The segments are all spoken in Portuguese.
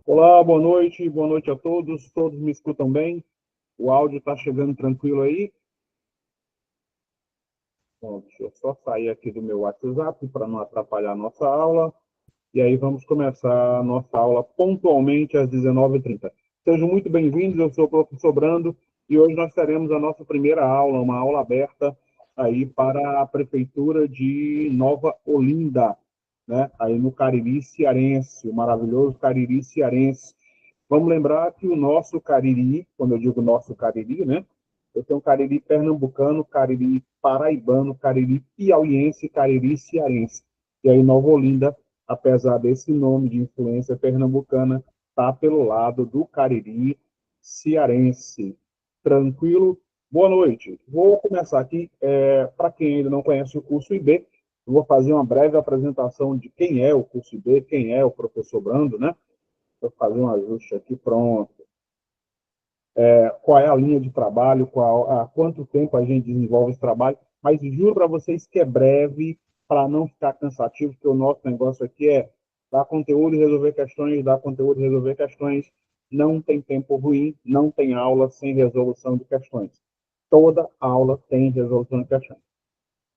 Olá, boa noite a todos. Todos me escutam bem? O áudio está chegando tranquilo aí? Bom, deixa eu só sair aqui do meu WhatsApp para não atrapalhar a nossa aula. E aí vamos começar a nossa aula pontualmente às 19h30. Sejam muito bem-vindos, eu sou o professor Brando e hoje nós teremos a nossa primeira aula, uma aula aberta aí para a Prefeitura de Nova Olinda, né? Aí no Cariri Cearense, o maravilhoso Cariri Cearense. Vamos lembrar que o nosso Cariri, quando eu digo nosso Cariri, né? Eu tenho Cariri pernambucano, Cariri paraibano, Cariri piauiense, Cariri cearense. E aí Nova Olinda, apesar desse nome de influência pernambucana, está pelo lado do Cariri cearense. Tranquilo? Boa noite. Vou começar aqui. Para quem ainda não conhece o curso IB, eu vou fazer uma breve apresentação de quem é o curso IB, quem é o professor Brando, né? Vou fazer um ajuste aqui, pronto. Qual é a linha de trabalho, há quanto tempo a gente desenvolve esse trabalho, mas juro para vocês que é breve, para não ficar cansativo, porque o nosso negócio aqui é dar conteúdo e resolver questões, dar conteúdo e resolver questões. Não tem tempo ruim, não tem aula sem resolução de questões. Toda aula tem resolução de questões.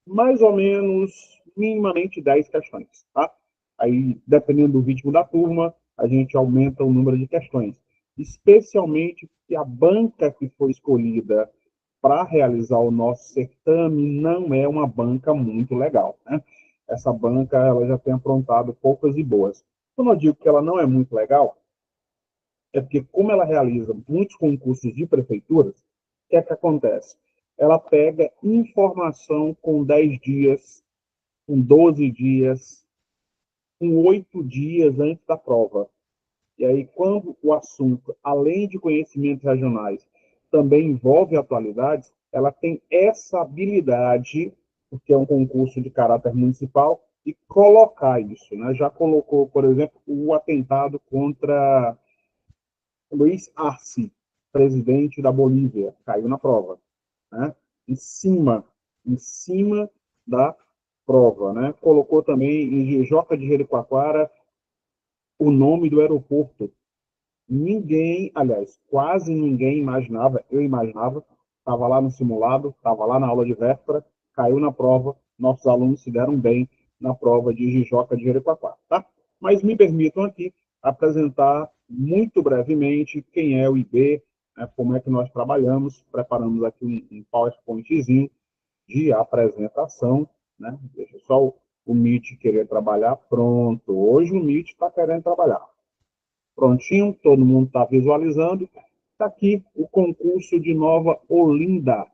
Mais ou menos, minimamente 10 questões, tá? Aí, dependendo do ritmo da turma, a gente aumenta o número de questões. Especialmente porque a banca que foi escolhida para realizar o nosso certame não é uma banca muito legal, né? Essa banca ela já tem aprontado poucas e boas. Quando eu digo que ela não é muito legal, é porque, como ela realiza muitos concursos de prefeituras, o que é que acontece? Ela pega informação com 10 dias, com 12 dias, com 8 dias antes da prova. E aí, quando o assunto, além de conhecimentos regionais, também envolve atualidades, ela tem essa habilidade, porque é um concurso de caráter municipal, e colocar isso. Né? Já colocou, por exemplo, o atentado contra Luiz Arce, presidente da Bolívia, caiu na prova. Né? Em cima, em cima da prova. Né? Colocou também em Joca de Jericoacoara o nome do aeroporto. Ninguém, aliás, quase ninguém imaginava, eu imaginava, estava lá no simulado, estava lá na aula de véspera, caiu na prova, nossos alunos se deram bem na prova de Jijoca de Jericoacoara, tá? Mas me permitam aqui apresentar muito brevemente quem é o IB, né, como é que nós trabalhamos, preparamos aqui um PowerPointzinho de apresentação, né? Deixa só o Meet querer trabalhar, pronto, hoje o Meet está querendo trabalhar. Prontinho, todo mundo está visualizando. Está aqui o concurso de Nova Olinda.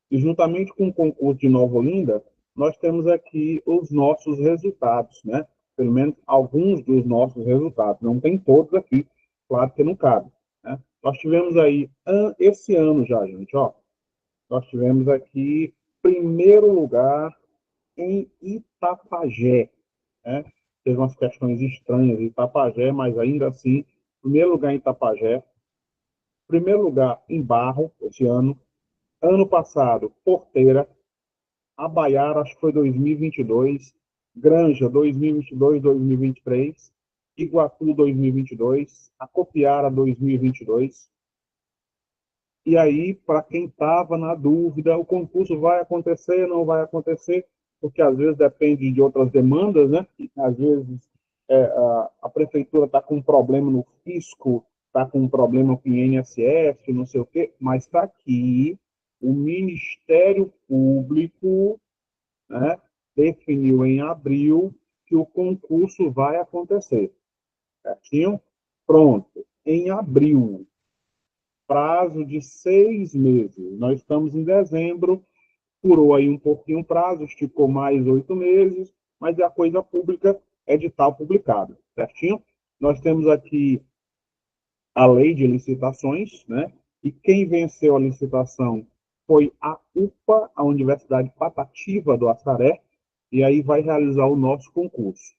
E juntamente com o concurso de Nova Olinda, nós temos aqui os nossos resultados, né? Pelo menos alguns dos nossos resultados. Não tem todos aqui, claro que não cabe. Né? Nós tivemos aí, esse ano já, gente, ó, nós tivemos aqui primeiro lugar em Itapajé. Né? Teve umas questões estranhas em Itapajé, mas ainda assim, primeiro lugar em Itapajé, primeiro lugar em Barro, esse ano. Ano passado, Porteira, Abaiara, acho que foi 2022, Granja, 2022, 2023, Iguatu, 2022, Acopiara, 2022. E aí, para quem estava na dúvida, o concurso vai acontecer, não vai acontecer, porque às vezes depende de outras demandas, né? Às vezes a prefeitura está com um problema no fisco, está com um problema com o INSS, não sei o quê, mas está aqui o Ministério Público, né, definiu em abril que o concurso vai acontecer. Certinho? Pronto. Em abril, prazo de 6 meses. Nós estamos em dezembro, furou aí um pouquinho o prazo, esticou mais 8 meses, mas a coisa pública, edital publicado, certinho? Nós temos aqui a lei de licitações, né? E quem venceu a licitação foi a UPA, a Universidade Patativa do Assaré, e aí vai realizar o nosso concurso,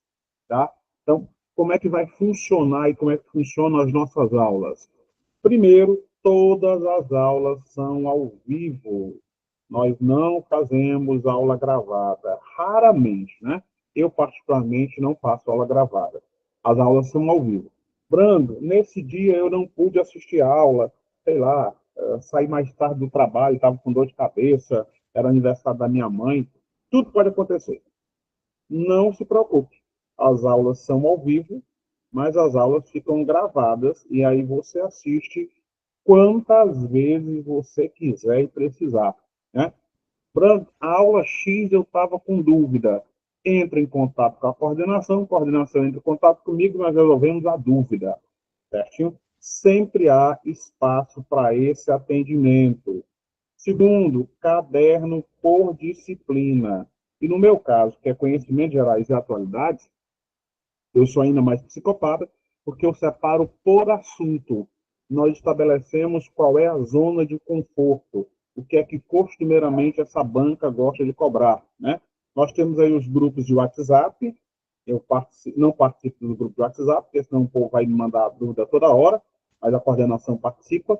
tá? Então, como é que vai funcionar e como é que funcionam as nossas aulas? Primeiro, todas as aulas são ao vivo. Nós não fazemos aula gravada. Raramente, né? Eu, particularmente, não faço aula gravada. As aulas são ao vivo. Brando, nesse dia eu não pude assistir a aula, sei lá, saí mais tarde do trabalho, estava com dor de cabeça, era aniversário da minha mãe. Tudo pode acontecer. Não se preocupe. As aulas são ao vivo, mas as aulas ficam gravadas e aí você assiste quantas vezes você quiser e precisar, né? Brando, a aula X eu estava com dúvida. Entra em contato com a coordenação entra em contato comigo, nós resolvemos a dúvida, certinho? Sempre há espaço para esse atendimento. Segundo, caderno por disciplina. E no meu caso, que é conhecimentos gerais e atualidades, eu sou ainda mais psicopata, porque eu separo por assunto. Nós estabelecemos qual é a zona de conforto, o que é que costumeiramente essa banca gosta de cobrar, né? Nós temos aí os grupos de WhatsApp, não participo do grupo de WhatsApp, porque senão o povo vai me mandar dúvida toda hora, mas a coordenação participa.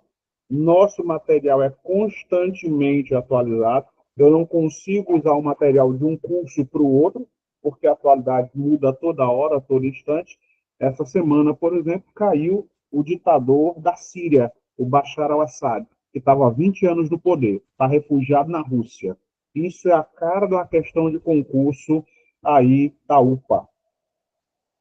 Nosso material é constantemente atualizado. Eu não consigo usar o material de um curso para o outro, porque a atualidade muda toda hora, todo instante. Essa semana, por exemplo, caiu o ditador da Síria, o Bashar al-Assad, que estava há 20 anos no poder, está refugiado na Rússia. Isso é a cara de uma questão de concurso aí da UPA.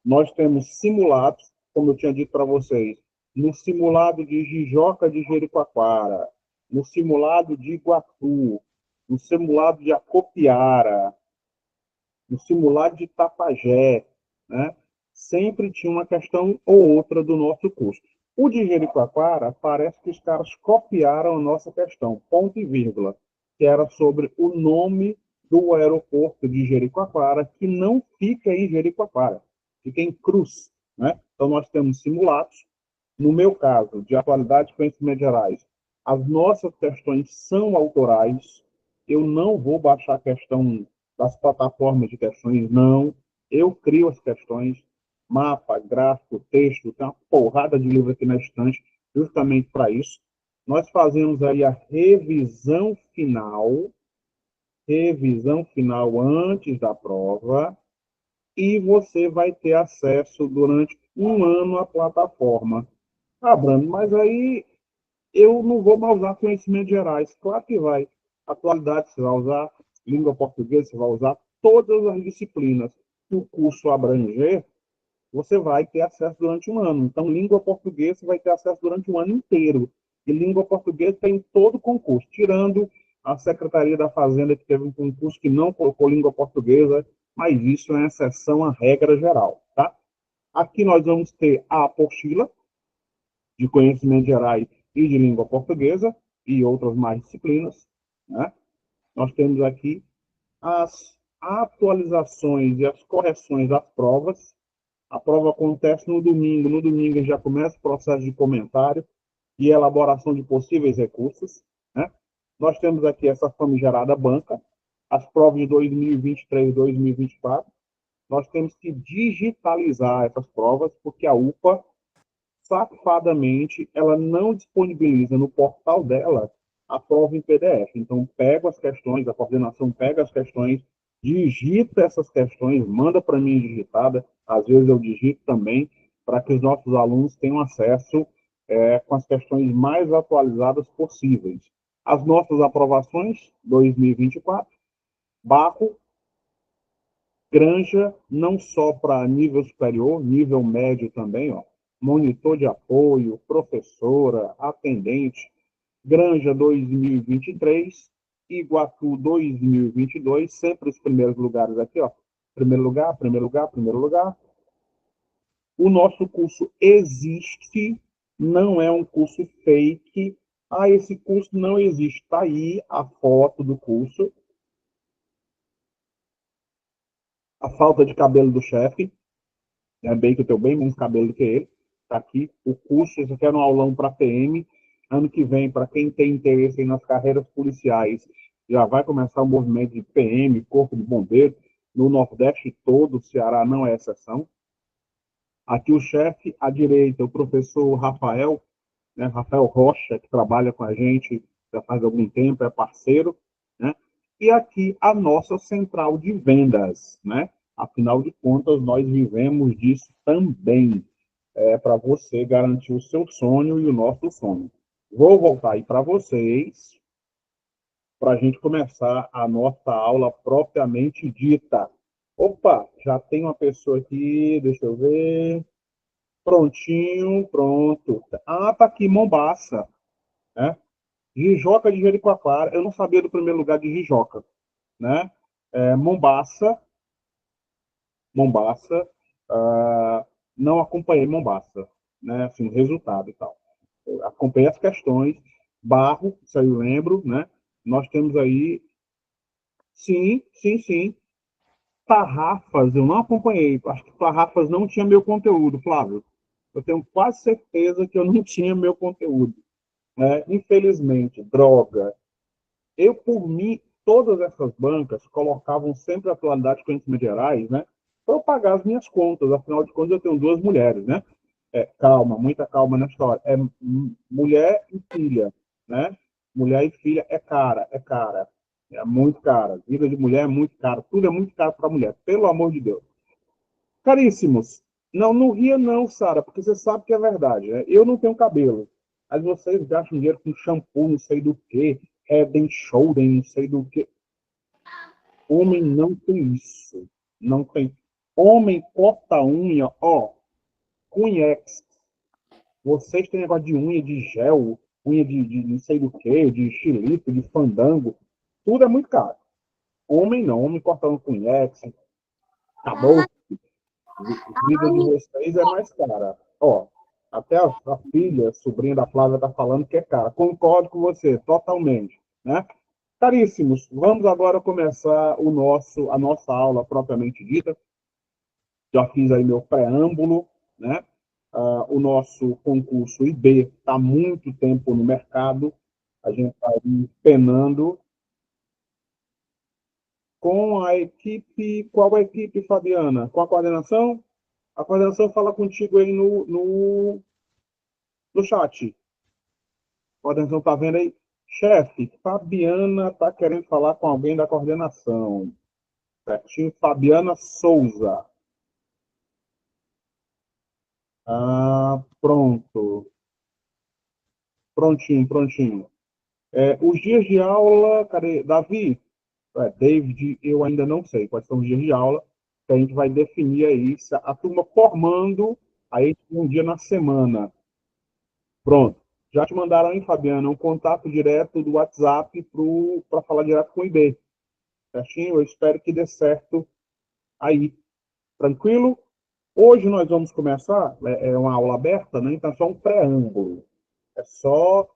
Nós temos simulados, como eu tinha dito para vocês, no simulado de Jijoca de Jericoacoara, no simulado de Iguatu, no simulado de Acopiara, no simulado de Tapajé, né? Sempre tinha uma questão ou outra do nosso curso. O de Jericoacoara, parece que os caras copiaram a nossa questão, ponto e vírgula, que era sobre o nome do aeroporto de Jericoacoara, que não fica em Jericoacoara, fica em Cruz, né? Então, nós temos simulados. No meu caso, de atualidade e conhecimentos gerais, as nossas questões são autorais. Eu não vou baixar a questão das plataformas de questões, não. Eu crio as questões, mapa, gráfico, texto, tem uma porrada de livro aqui na estante, justamente para isso. Nós fazemos aí a revisão final antes da prova, e você vai ter acesso durante um ano à plataforma. Ah, Brando, mas aí eu não vou mais usar conhecimentos gerais. Claro que vai. Atualidade você vai usar, língua portuguesa você vai usar, todas as disciplinas que o curso abranger, você vai ter acesso durante um ano. Então, língua portuguesa você vai ter acesso durante um ano inteiro. E língua portuguesa tem todo o concurso, tirando a Secretaria da Fazenda, que teve um concurso que não colocou língua portuguesa, mas isso é exceção à regra geral, tá? Aqui nós vamos ter a apostila de conhecimentos gerais e de língua portuguesa e outras mais disciplinas, né? Nós temos aqui as atualizações e as correções das provas. A prova acontece no domingo. No domingo já começa o processo de comentário e elaboração de possíveis recursos, né? Nós temos aqui essa famigerada banca, as provas de 2023 e 2024. Nós temos que digitalizar essas provas, porque a UPA safadamente, ela não disponibiliza no portal dela a prova em PDF. Então, pega as questões, a coordenação pega as questões, digita essas questões, manda para mim digitada, às vezes eu digito também, para que os nossos alunos tenham acesso com as questões mais atualizadas possíveis. As nossas aprovações, 2024, Barro, Granja, não só para nível superior, nível médio também, ó. Monitor de apoio, professora, atendente, Granja 2023, Iguatu 2022, sempre os primeiros lugares aqui, ó. Primeiro lugar, primeiro lugar, primeiro lugar. O nosso curso existe, não é um curso fake. Ah, esse curso não existe. Está aí a foto do curso. A falta de cabelo do chefe, bem que eu tenho bem menos cabelo do que ele. Está aqui o curso, isso aqui era um aulão para PM. Ano que vem, para quem tem interesse nas carreiras policiais, já vai começar o movimento de PM, Corpo de Bombeiro, no Nordeste todo, o Ceará não é exceção. Aqui o chefe, à direita, o professor Rafael, né, Rafael Rocha, que trabalha com a gente já faz algum tempo, é parceiro, né? E aqui a nossa central de vendas, né? Afinal de contas, nós vivemos disso também. para você garantir o seu sonho e o nosso sonho. Vou voltar aí para vocês, para a gente começar a nossa aula propriamente dita. Opa, já tem uma pessoa aqui, deixa eu ver. Prontinho, pronto. Ah, tá aqui, Mombaça, né? Jijoca de Jericoacoara. Eu não sabia do primeiro lugar de Jijoca, né? Mombaça, Mombaça. Não acompanhei Mombaça, né? Assim, o resultado e tal. Eu acompanhei as questões. Barro, isso aí eu lembro, né? Nós temos aí, sim, sim, sim. Tarrafas, eu não acompanhei. Acho que Tarrafas não tinha meu conteúdo, Flávio. Eu tenho quase certeza que eu não tinha meu conteúdo, né? Infelizmente, droga. Eu, por mim, todas essas bancas colocavam sempre a atualidade de conhecimentos gerais, né? Para eu pagar as minhas contas. Afinal de contas, eu tenho duas mulheres, né? Calma, muita calma na história. Mulher e filha, né? Mulher e filha é cara, é cara. É muito cara. Vida de mulher é muito cara. Tudo é muito caro para mulher, pelo amor de Deus. Caríssimos. Não, não ria não, Sara, porque você sabe que é verdade, né? Eu não tenho cabelo. Mas vocês gastam dinheiro com shampoo, não sei do que, Head and Shoulder, não sei do que. Homem não tem isso. Não tem. Homem corta a unha, ó, Cunhex. Vocês têm negócio de unha de gel, unha de não sei do que, de xilito, de fandango. Tudo é muito caro. Homem não. Homem cortando Cunhex. Acabou. Vida de vocês é mais cara. Ó, até a filha, sobrinha da Flávia, está falando que é cara. Concordo com você, totalmente. Né? Caríssimos, vamos agora começar a nossa aula propriamente dita. Já fiz aí meu preâmbulo, né? O nosso concurso IB está há muito tempo no mercado. A gente está aí penando com a equipe. Qual a equipe, Fabiana? Com a coordenação? A coordenação fala contigo aí no chat. A coordenação está vendo aí? Chefe, Fabiana está querendo falar com alguém da coordenação. Certinho? Fabiana Souza. Pronto. Prontinho, prontinho. Os dias de aula, cadê? Davi? David, eu ainda não sei quais são os dias de aula, que a gente vai definir aí, a turma formando, aí um dia na semana. Pronto. Já te mandaram aí, Fabiana, um contato direto do WhatsApp para falar direto com o IB. Certinho? Eu espero que dê certo aí. Tranquilo? Hoje nós vamos começar, é uma aula aberta, né? Então é só um preâmbulo. É só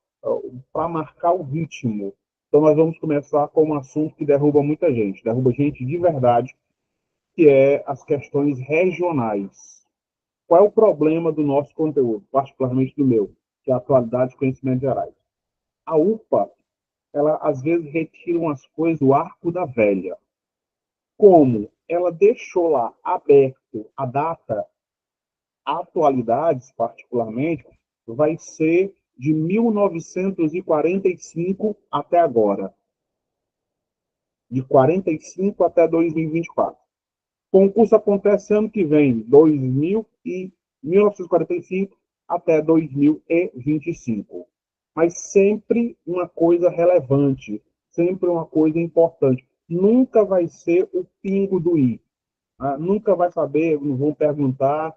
para marcar o ritmo. Então nós vamos começar com um assunto que derruba gente de verdade, que é as questões regionais. Qual é o problema do nosso conteúdo, particularmente do meu, que é a atualidade de conhecimentos gerais? A UPA, ela às vezes retira umas coisas do arco da velha. Como ela deixou lá aberto a data, atualidades particularmente, vai ser de 1945 até agora, de 45 até 2024. O concurso acontece ano que vem, 1945 até 2025. Mas sempre uma coisa relevante, sempre uma coisa importante. Nunca vai ser o pingo do i. Nunca vai saber, não vão perguntar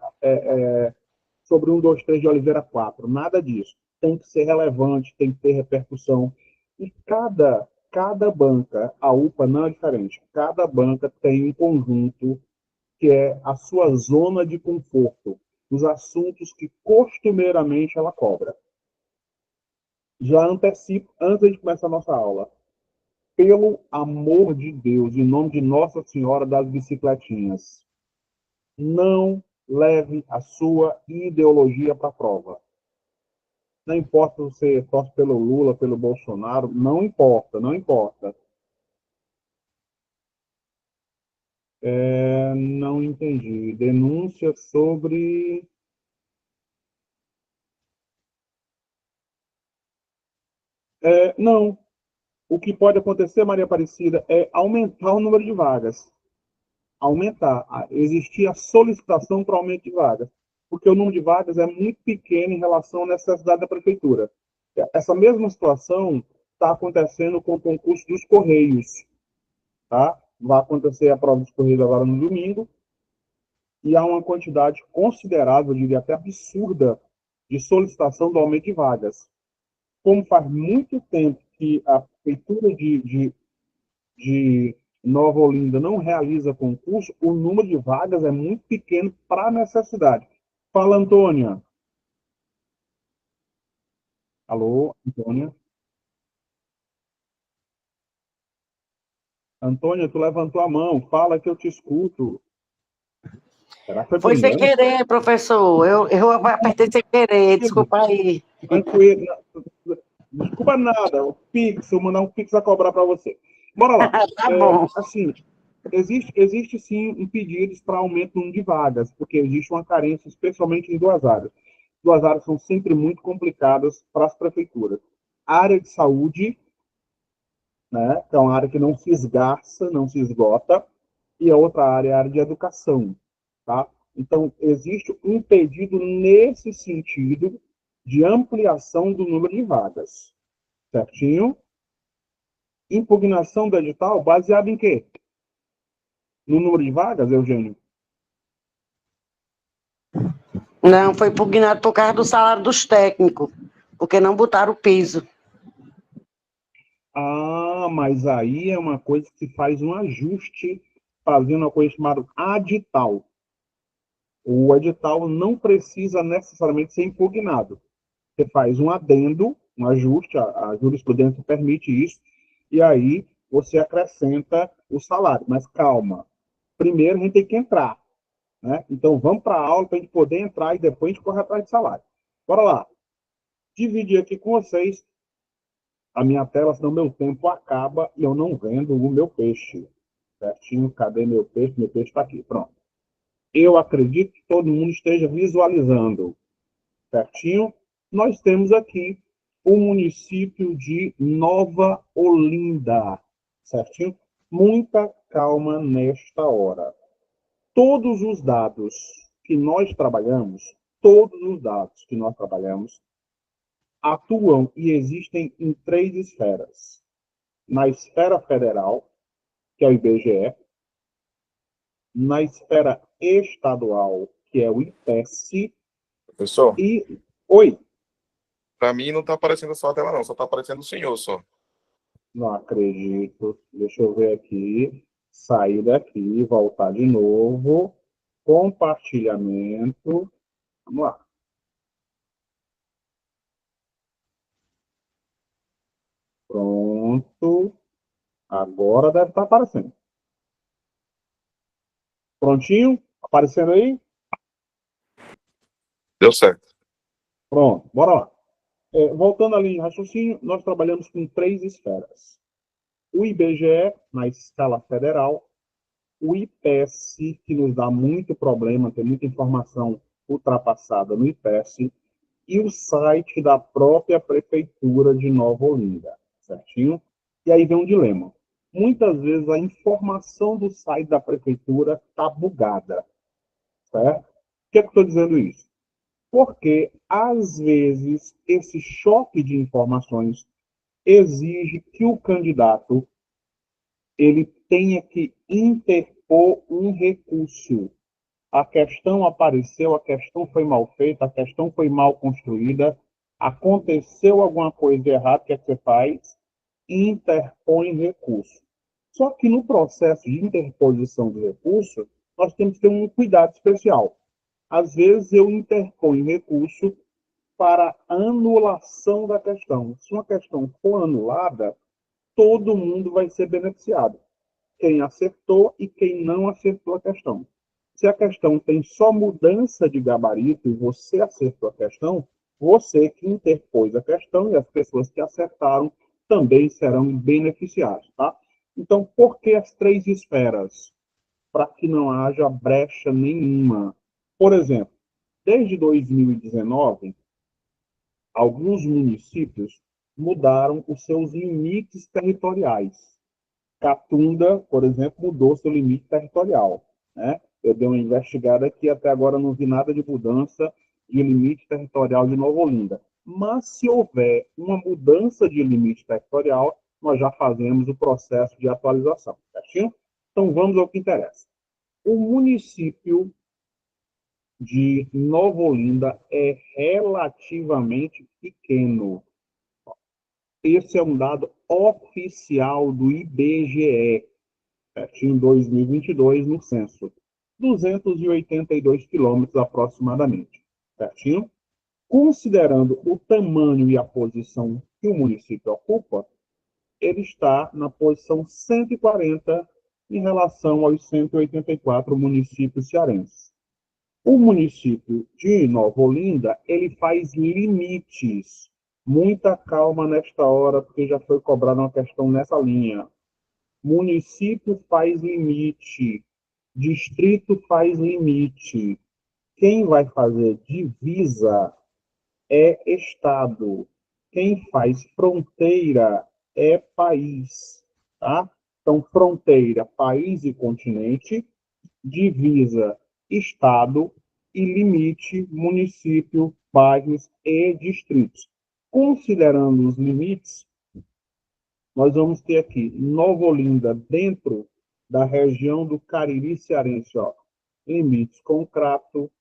sobre 1, 2, 3 de Oliveira 4. Nada disso. Tem que ser relevante, tem que ter repercussão. E cada banca, a UPA não é diferente, cada banca tem um conjunto que é a sua zona de conforto, os assuntos que costumeiramente ela cobra. Já antecipo, antes de começar a nossa aula, pelo amor de Deus, em nome de Nossa Senhora das Bicicletinhas, não leve a sua ideologia para a prova. Não importa se você torce pelo Lula, pelo Bolsonaro, não importa, não importa. Não entendi. Denúncia sobre. Não. O que pode acontecer, Maria Aparecida, é aumentar o número de vagas. Aumentar. Existir a solicitação para aumento de vagas. porque o número de vagas é muito pequeno em relação à necessidade da prefeitura. Essa mesma situação está acontecendo com o concurso dos Correios, tá? Vai acontecer a prova dos Correios agora no domingo, e há uma quantidade considerável, eu diria até absurda, de solicitação do aumento de vagas. Como faz muito tempo que a prefeitura de Nova Olinda não realiza concurso, o número de vagas é muito pequeno para a necessidade. Fala, Antônia. Alô, Antônia? Antônia, tu levantou a mão, fala que eu te escuto. Será que foi por Foi sem engano? querer, professor. Eu apertei sem querer, desculpa aí. Tranquilo. Desculpa nada, o Pix, eu mandar um Pix a cobrar para você. Bora lá. Tá bom. Assim, existe sim um pedido para aumento no número de vagas, porque existe uma carência, especialmente em duas áreas. Duas áreas são sempre muito complicadas para as prefeituras. A área de saúde, né, que é uma área que não se esgarça, não se esgota, e a outra área é a área de educação, tá? Então, existe um pedido nesse sentido de ampliação do número de vagas, certinho? Impugnação do edital baseado em quê? No número de vagas, Eugênio? Não, foi impugnado por causa do salário dos técnicos, porque não botaram o piso. Ah, mas aí é uma coisa que faz um ajuste, fazendo uma coisa chamada adital. O edital não precisa necessariamente ser impugnado. Você faz um adendo, um ajuste, a jurisprudência permite isso, e aí você acrescenta o salário. Mas calma, primeiro a gente tem que entrar, né? Então vamos para a aula para a gente poder entrar e depois a gente corre atrás de salário. Bora lá. Dividir aqui com vocês a minha tela, senão meu tempo acaba e eu não vendo o meu peixe. Certinho? Cadê meu peixe? Meu peixe está aqui. Pronto. Eu acredito que todo mundo esteja visualizando. Certinho? Nós temos aqui o município de Nova Olinda. Certinho? Muita calma nesta hora. Todos os dados que nós trabalhamos, todos os dados que nós trabalhamos, atuam e existem em três esferas. Na esfera federal, que é o IBGE, na esfera estadual, que é o IPES, Professor, e... Oi, para mim não está aparecendo só a tela, não, só está aparecendo o senhor só. não acredito. Deixa eu ver aqui. Sair daqui, voltar de novo. Compartilhamento. Vamos lá. Pronto. Agora deve estar aparecendo. Prontinho? Aparecendo aí? Deu certo. Pronto, bora lá. Voltando à linha de raciocínio, nós trabalhamos com três esferas. O IBGE, na escala federal, o IPES, que nos dá muito problema, tem muita informação ultrapassada no IPES, e o site da própria Prefeitura de Nova Olinda, certinho? E aí vem um dilema. Muitas vezes a informação do site da Prefeitura está bugada, certo? Por que eu estou dizendo isso? Porque, às vezes, esse choque de informações exige que o candidato ele tenha que interpor um recurso. A questão apareceu, a questão foi mal feita, a questão foi mal construída, aconteceu alguma coisa de errado, o que é que você faz? Interpõe recurso. Só que no processo de interposição de recurso, nós temos que ter um cuidado especial. Às vezes eu interponho recurso para anulação da questão. Se uma questão for anulada, todo mundo vai ser beneficiado. Quem acertou e quem não acertou a questão. Se a questão tem só mudança de gabarito e você acertou a questão, você que interpôs a questão e as pessoas que acertaram também serão beneficiadas, tá? Então, por que as três esferas? Para que não haja brecha nenhuma. Por exemplo, desde 2019, alguns municípios mudaram os seus limites territoriais. Catunda, por exemplo, mudou seu limite territorial, né? Eu dei uma investigada aqui, até agora não vi nada de mudança de limite territorial de Nova Olinda. Mas se houver uma mudança de limite territorial, nós já fazemos o processo de atualização, certinho? Então vamos ao que interessa. O município de Nova Olinda é relativamente pequeno. Esse é um dado oficial do IBGE, certinho, 2022, no censo. 282 quilômetros aproximadamente, certinho? Considerando o tamanho e a posição que o município ocupa, ele está na posição 140 em relação aos 184 municípios cearenses. O município de Nova Olinda, ele faz limites. Muita calma nesta hora, porque já foi cobrada uma questão nessa linha. Município faz limite, distrito faz limite. Quem vai fazer divisa é Estado. Quem faz fronteira é país, tá? Então, fronteira, país e continente, divisa, Estado e limite, município, bairros e distritos. Considerando os limites, nós vamos ter aqui Nova Olinda dentro da região do Cariri cearense, ó, limites com Crato,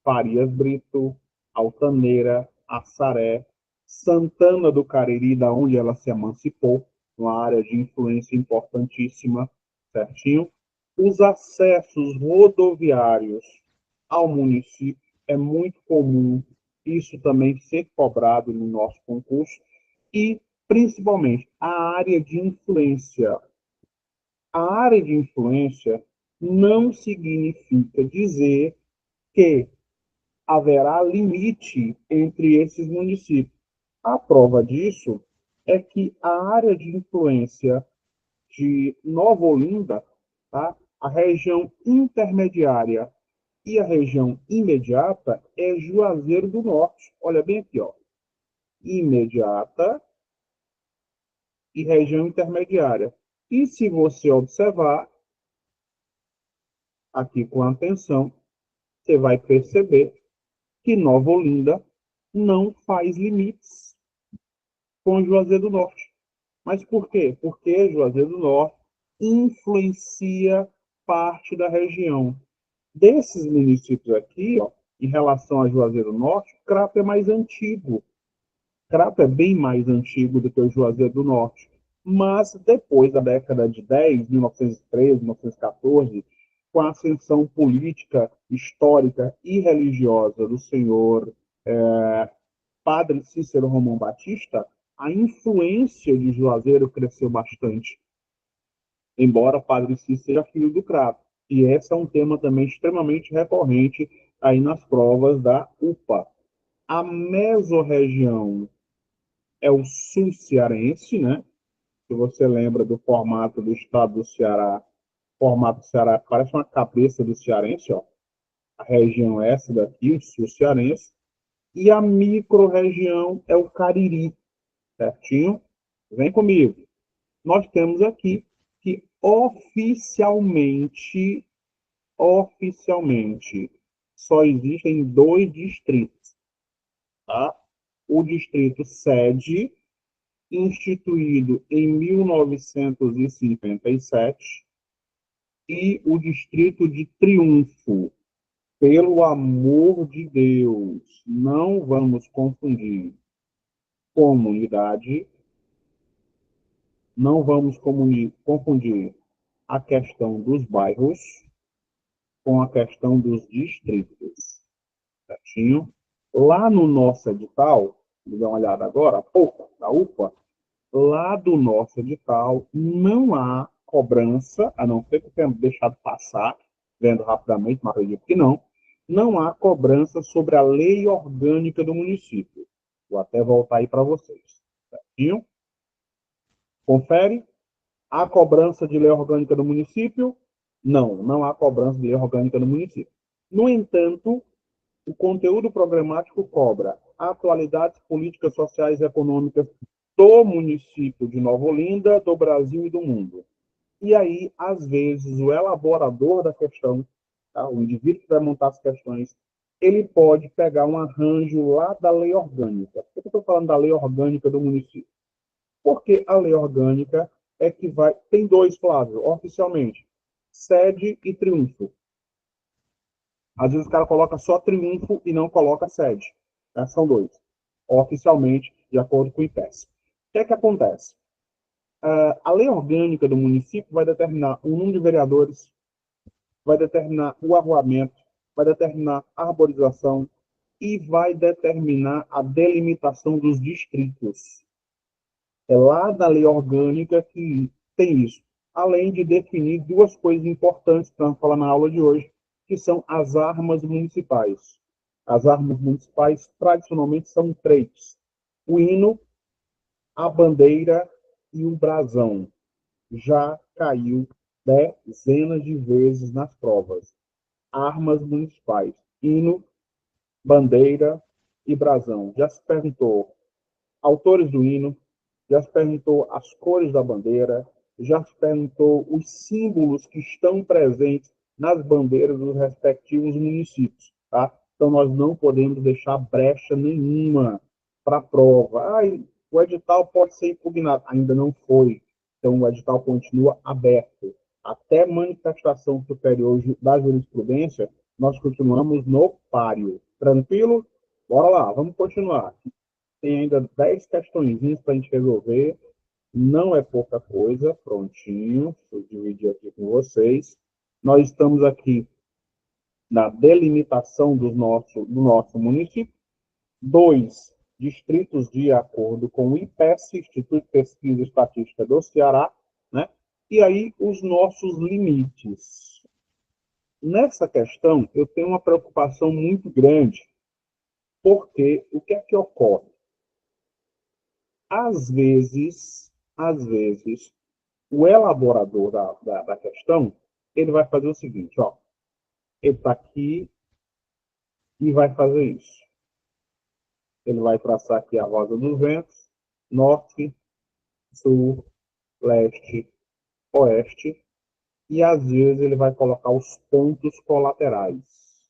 Farias Brito, Altaneira, Assaré, Santana do Cariri, da onde ela se emancipou, uma área de influência importantíssima, certinho? Os acessos rodoviários ao município é muito comum isso também ser cobrado no nosso concurso e, principalmente, a área de influência. A área de influência não significa dizer que haverá limite entre esses municípios. A prova disso é que a área de influência de Nova Olinda, tá? A região intermediária e a região imediata é Juazeiro do Norte. Olha bem aqui, ó. Imediata e região intermediária. E se você observar aqui com atenção, você vai perceber que Nova Olinda não faz limites com Juazeiro do Norte. Mas por quê? Porque Juazeiro do Norte influencia parte da região. Desses municípios aqui, ó, em relação a Juazeiro do Norte, Crato é mais antigo. Crato é bem mais antigo do que o Juazeiro do Norte. Mas depois da década de 10, 1913, 1914, com a ascensão política, histórica e religiosa do senhor Padre Cícero Romão Batista, a influência de Juazeiro cresceu bastante, embora Padre Cícero seja filho do Crato. E esse é um tema também extremamente recorrente aí nas provas da UPA. A mesorregião é o sul cearense, né? Se você lembra do formato do estado do Ceará, o formato do Ceará parece uma cabeça do cearense, ó. A região é essa daqui, o sul cearense. E a micro-região é o Cariri, certinho? Vem comigo. Nós temos aqui que oficialmente, só existem 2 distritos, tá? O distrito sede, instituído em 1957, e o distrito de Triunfo. Pelo amor de Deus, não vamos confundir comunidade, não vamos confundir a questão dos bairros com a questão dos distritos, certinho? Lá no nosso edital, vou dar uma olhada agora, há pouco, da UPA, lá do nosso edital não há cobrança, a não ser que tenha deixado passar, vendo rapidamente, mas acredito que não há cobrança sobre a lei orgânica do município. Vou até voltar aí para vocês, certinho? Confere. Há cobrança de lei orgânica do município? Não há cobrança de lei orgânica do município. No entanto, o conteúdo programático cobra atualidades políticas, sociais e econômicas do município de Nova Olinda, do Brasil e do mundo. E aí, às vezes, o elaborador da questão tá? O indivíduo que vai montar as questões, ele pode pegar um arranjo lá da lei orgânica. Por que eu estou falando da lei orgânica do município? Porque a lei orgânica é que vai... Tem dois, Flávio, oficialmente. Sede e triunfo. Às vezes o cara coloca só triunfo e não coloca sede. Né? São dois. Oficialmente, de acordo com o IPES. O que é que acontece? A lei orgânica do município vai determinar o número de vereadores, vai determinar o arruamento, vai determinar a arborização e vai determinar a delimitação dos distritos. É lá da lei orgânica que tem isso. Além de definir duas coisas importantes que vamos falar na aula de hoje, que são as armas municipais. As armas municipais, tradicionalmente, são três: o hino, a bandeira e o brasão. Já caiu dezenas de vezes nas provas. Armas municipais: hino, bandeira e brasão. Já se perguntou autores do hino, já se perguntou as cores da bandeira, já se perguntou os símbolos que estão presentes nas bandeiras dos respectivos municípios, tá? Então, nós não podemos deixar brecha nenhuma para a prova. O edital pode ser impugnado. Ainda não foi. Então, o edital continua aberto. Até manifestação superior da jurisprudência, nós continuamos no páreo. Tranquilo? Bora lá, vamos continuar. Tem ainda 10 questõezinhas para a gente resolver. Não é pouca coisa. Prontinho. Vou dividir aqui com vocês. Nós estamos aqui na delimitação do nosso município. 2 distritos de acordo com o IPES, Instituto de Pesquisa e Estatística do Ceará, né? E aí os nossos limites. Nessa questão, eu tenho uma preocupação muito grande, porque o que é que ocorre? Às vezes, o elaborador da questão, ele vai fazer o seguinte, ó, ele está aqui e vai fazer isso. Ele vai traçar aqui a rosa dos ventos, norte, sul, leste, oeste, e às vezes ele vai colocar os pontos colaterais.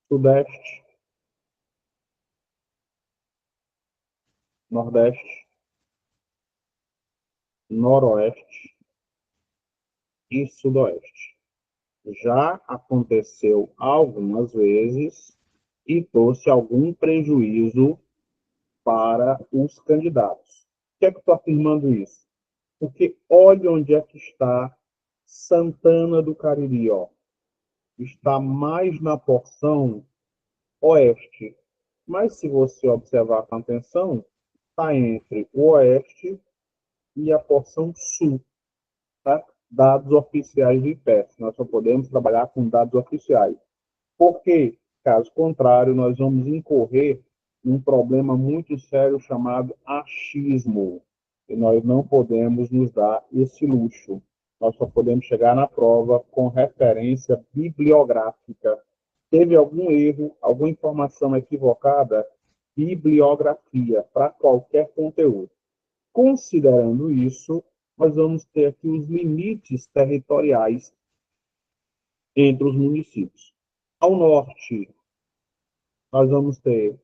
Sudeste, nordeste, noroeste e sudoeste. Já aconteceu algumas vezes e trouxe algum prejuízo para os candidatos. Por que é que eu estou afirmando isso? Porque olha onde é que está Santana do Cariri, ó. Está mais na porção oeste. Mas se você observar com atenção, está entre o oeste e a porção sul, tá? Dados oficiais do IPES. Nós só podemos trabalhar com dados oficiais. Porque, caso contrário, nós vamos incorrer em um problema muito sério chamado achismo. E nós não podemos nos dar esse luxo. Nós só podemos chegar na prova com referência bibliográfica. Teve algum erro, alguma informação equivocada? Bibliografia para qualquer conteúdo. Considerando isso, nós vamos ter aqui os limites territoriais entre os municípios. Ao norte, nós vamos ter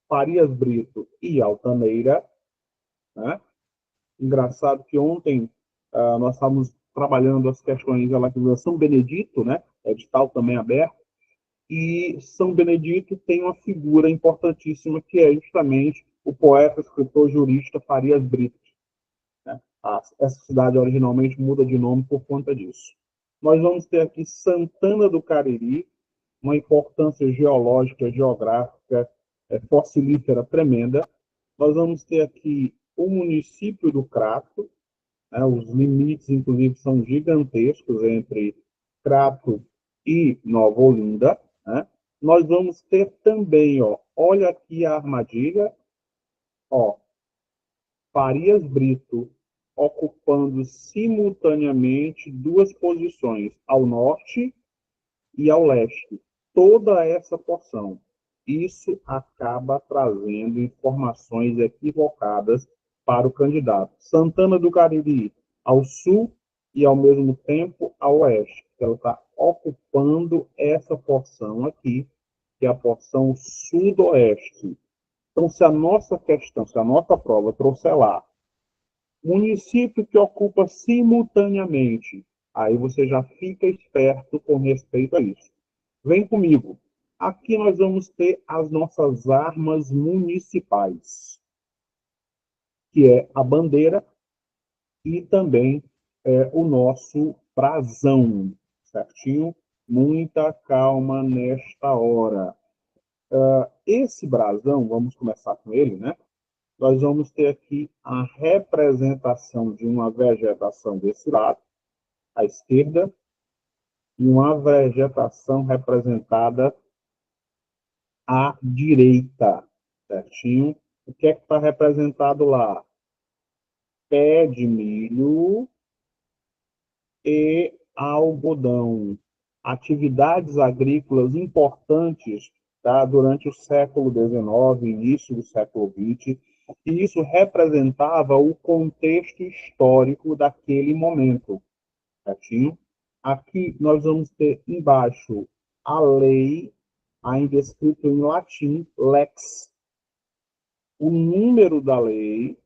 Farias Brito e Altaneira, né? Engraçado que ontem nós estávamos trabalhando as questões relativas a São Benedito, né? Edital também aberto, e São Benedito tem uma figura importantíssima que é justamente o poeta, escritor, jurista Farias Brito. Né? Essa cidade originalmente muda de nome por conta disso. Nós vamos ter aqui Santana do Cariri, uma importância geológica, geográfica, fossilífera tremenda. Nós vamos ter aqui o município do Crato, né? Os limites, inclusive, são gigantescos entre Crato e Nova Olinda. Né? Nós vamos ter também, ó, olha aqui a armadilha, ó, Farias Brito ocupando simultaneamente duas posições, ao norte e ao leste. Toda essa porção. Isso acaba trazendo informações equivocadas para o candidato. Santana do Cariri ao sul e, ao mesmo tempo, ao oeste. Ela está ocupando essa porção aqui, que é a porção sudoeste. Então, se a nossa questão, se a nossa prova trouxer lá, município que ocupa simultaneamente, aí você já fica esperto com respeito a isso. Vem comigo. Aqui nós vamos ter as nossas armas municipais, que é a bandeira e também o nosso brasão, certinho? Muita calma nesta hora. Esse brasão, vamos começar com ele, né? Nós vamos ter aqui a representação de uma vegetação desse lado, à esquerda, e uma vegetação representada à direita, certinho? O que é que está representado lá? Pé de milho e algodão. Atividades agrícolas importantes, tá, durante o século XIX, início do século XX, e isso representava o contexto histórico daquele momento, certinho? Aqui nós vamos ter embaixo a lei, ainda escrito em latim, lex, o número da lei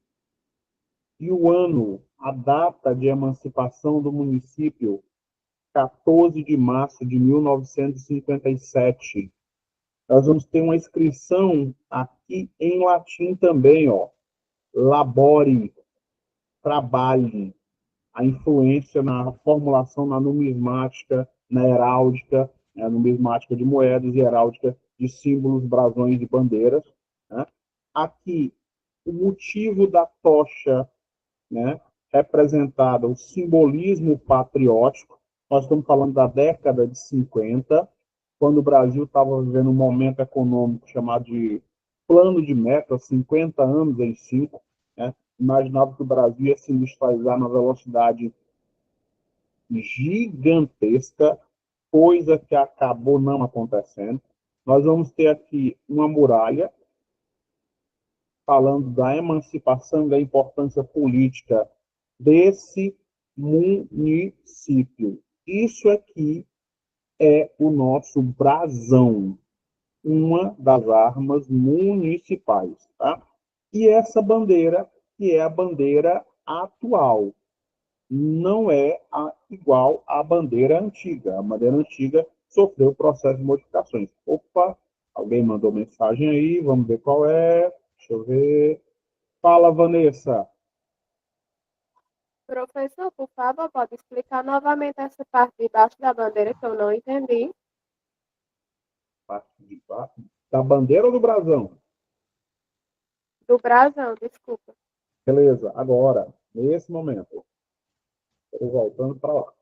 e o ano, a data de emancipação do município, 14 de março de 1957. Nós vamos ter uma inscrição aqui em latim também, ó. Labore, trabalhe. A influência na formulação na numismática, na heráldica, né, numismática de moedas e heráldica de símbolos, brasões e bandeiras. Né? Aqui, o motivo da tocha, né, representada, o simbolismo patriótico. Nós estamos falando da década de 50, quando o Brasil estava vivendo um momento econômico chamado de plano de meta, 50 anos em 5. Né? Imaginava que o Brasil ia se industrializar na velocidade gigantesca, coisa que acabou não acontecendo. Nós vamos ter aqui uma muralha, falando da emancipação e da importância política desse município. Isso aqui é o nosso brasão, uma das armas municipais, tá? E essa bandeira, que é a bandeira atual, não é igual à bandeira antiga. A bandeira antiga sofreu processo de modificações. Opa, alguém mandou mensagem aí, vamos ver qual é. Deixa eu ver. Fala, Vanessa. Professor, por favor, pode explicar novamente essa parte de baixo da bandeira que eu não entendi? Parte de baixo. Da bandeira ou do brasão? Do brasão, desculpa. Beleza, agora, nesse momento, estou voltando para lá.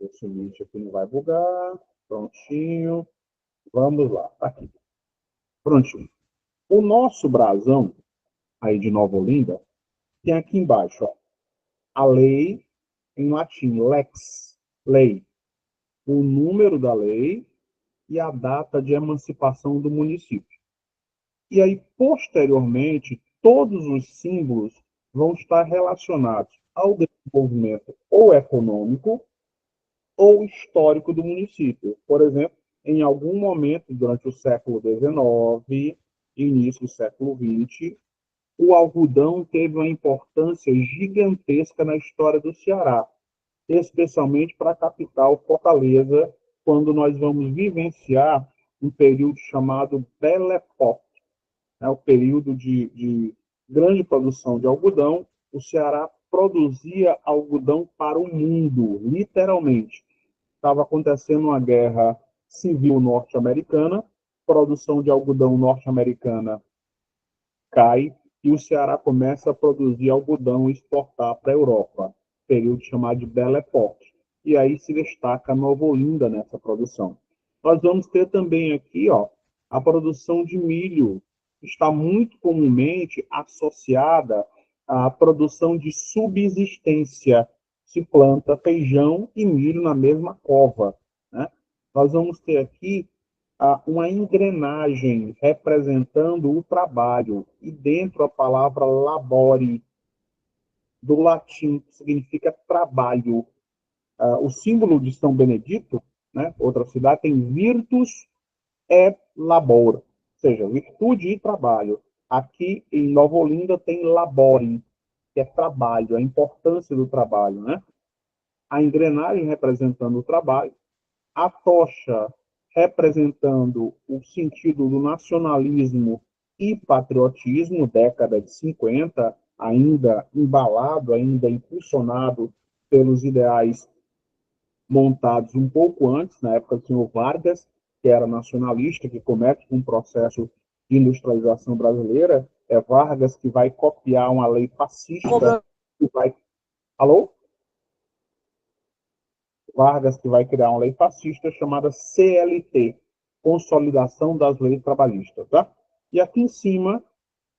O seguinte aqui não vai bugar. Prontinho. Vamos lá, tá aqui. Prontinho. O nosso brasão, aí de Nova Olinda, tem aqui embaixo, ó, a lei, em latim, lex, lei, o número da lei e a data de emancipação do município. E aí, posteriormente, todos os símbolos vão estar relacionados ao desenvolvimento ou econômico ou histórico do município. Por exemplo, em algum momento durante o século XIX, início do século XX, o algodão teve uma importância gigantesca na história do Ceará, especialmente para a capital, Fortaleza, quando nós vamos vivenciar um período chamado Belle Époque, né, o período de grande produção de algodão. O Ceará produzia algodão para o mundo, literalmente. Estava acontecendo uma guerra civil norte-americana, produção de algodão norte-americana cai e o Ceará começa a produzir algodão e exportar para a Europa, período chamado de Belle Époque. E aí se destaca Nova Olinda nessa produção. Nós vamos ter também aqui, ó, a produção de milho, está muito comumente associada à produção de subsistência. Se planta feijão e milho na mesma cova, né? Nós vamos ter aqui uma engrenagem representando o trabalho, e dentro a palavra labore, do latim, que significa trabalho. o símbolo de São Benedito, né, outra cidade, tem virtus et labor, ou seja, virtude e trabalho. Aqui em Nova Olinda tem laborem, que é trabalho, a importância do trabalho, né? A engrenagem representando o trabalho, a tocha representando o sentido do nacionalismo e patriotismo, década de 50, ainda embalado, ainda impulsionado pelos ideais montados um pouco antes, na época do senhor Vargas, que era nacionalista, que comete um processo de industrialização brasileira. É Vargas que vai copiar uma lei fascista, que vai... Alô? Vargas que vai criar uma lei fascista chamada CLT, Consolidação das Leis Trabalhistas, tá? E aqui em cima,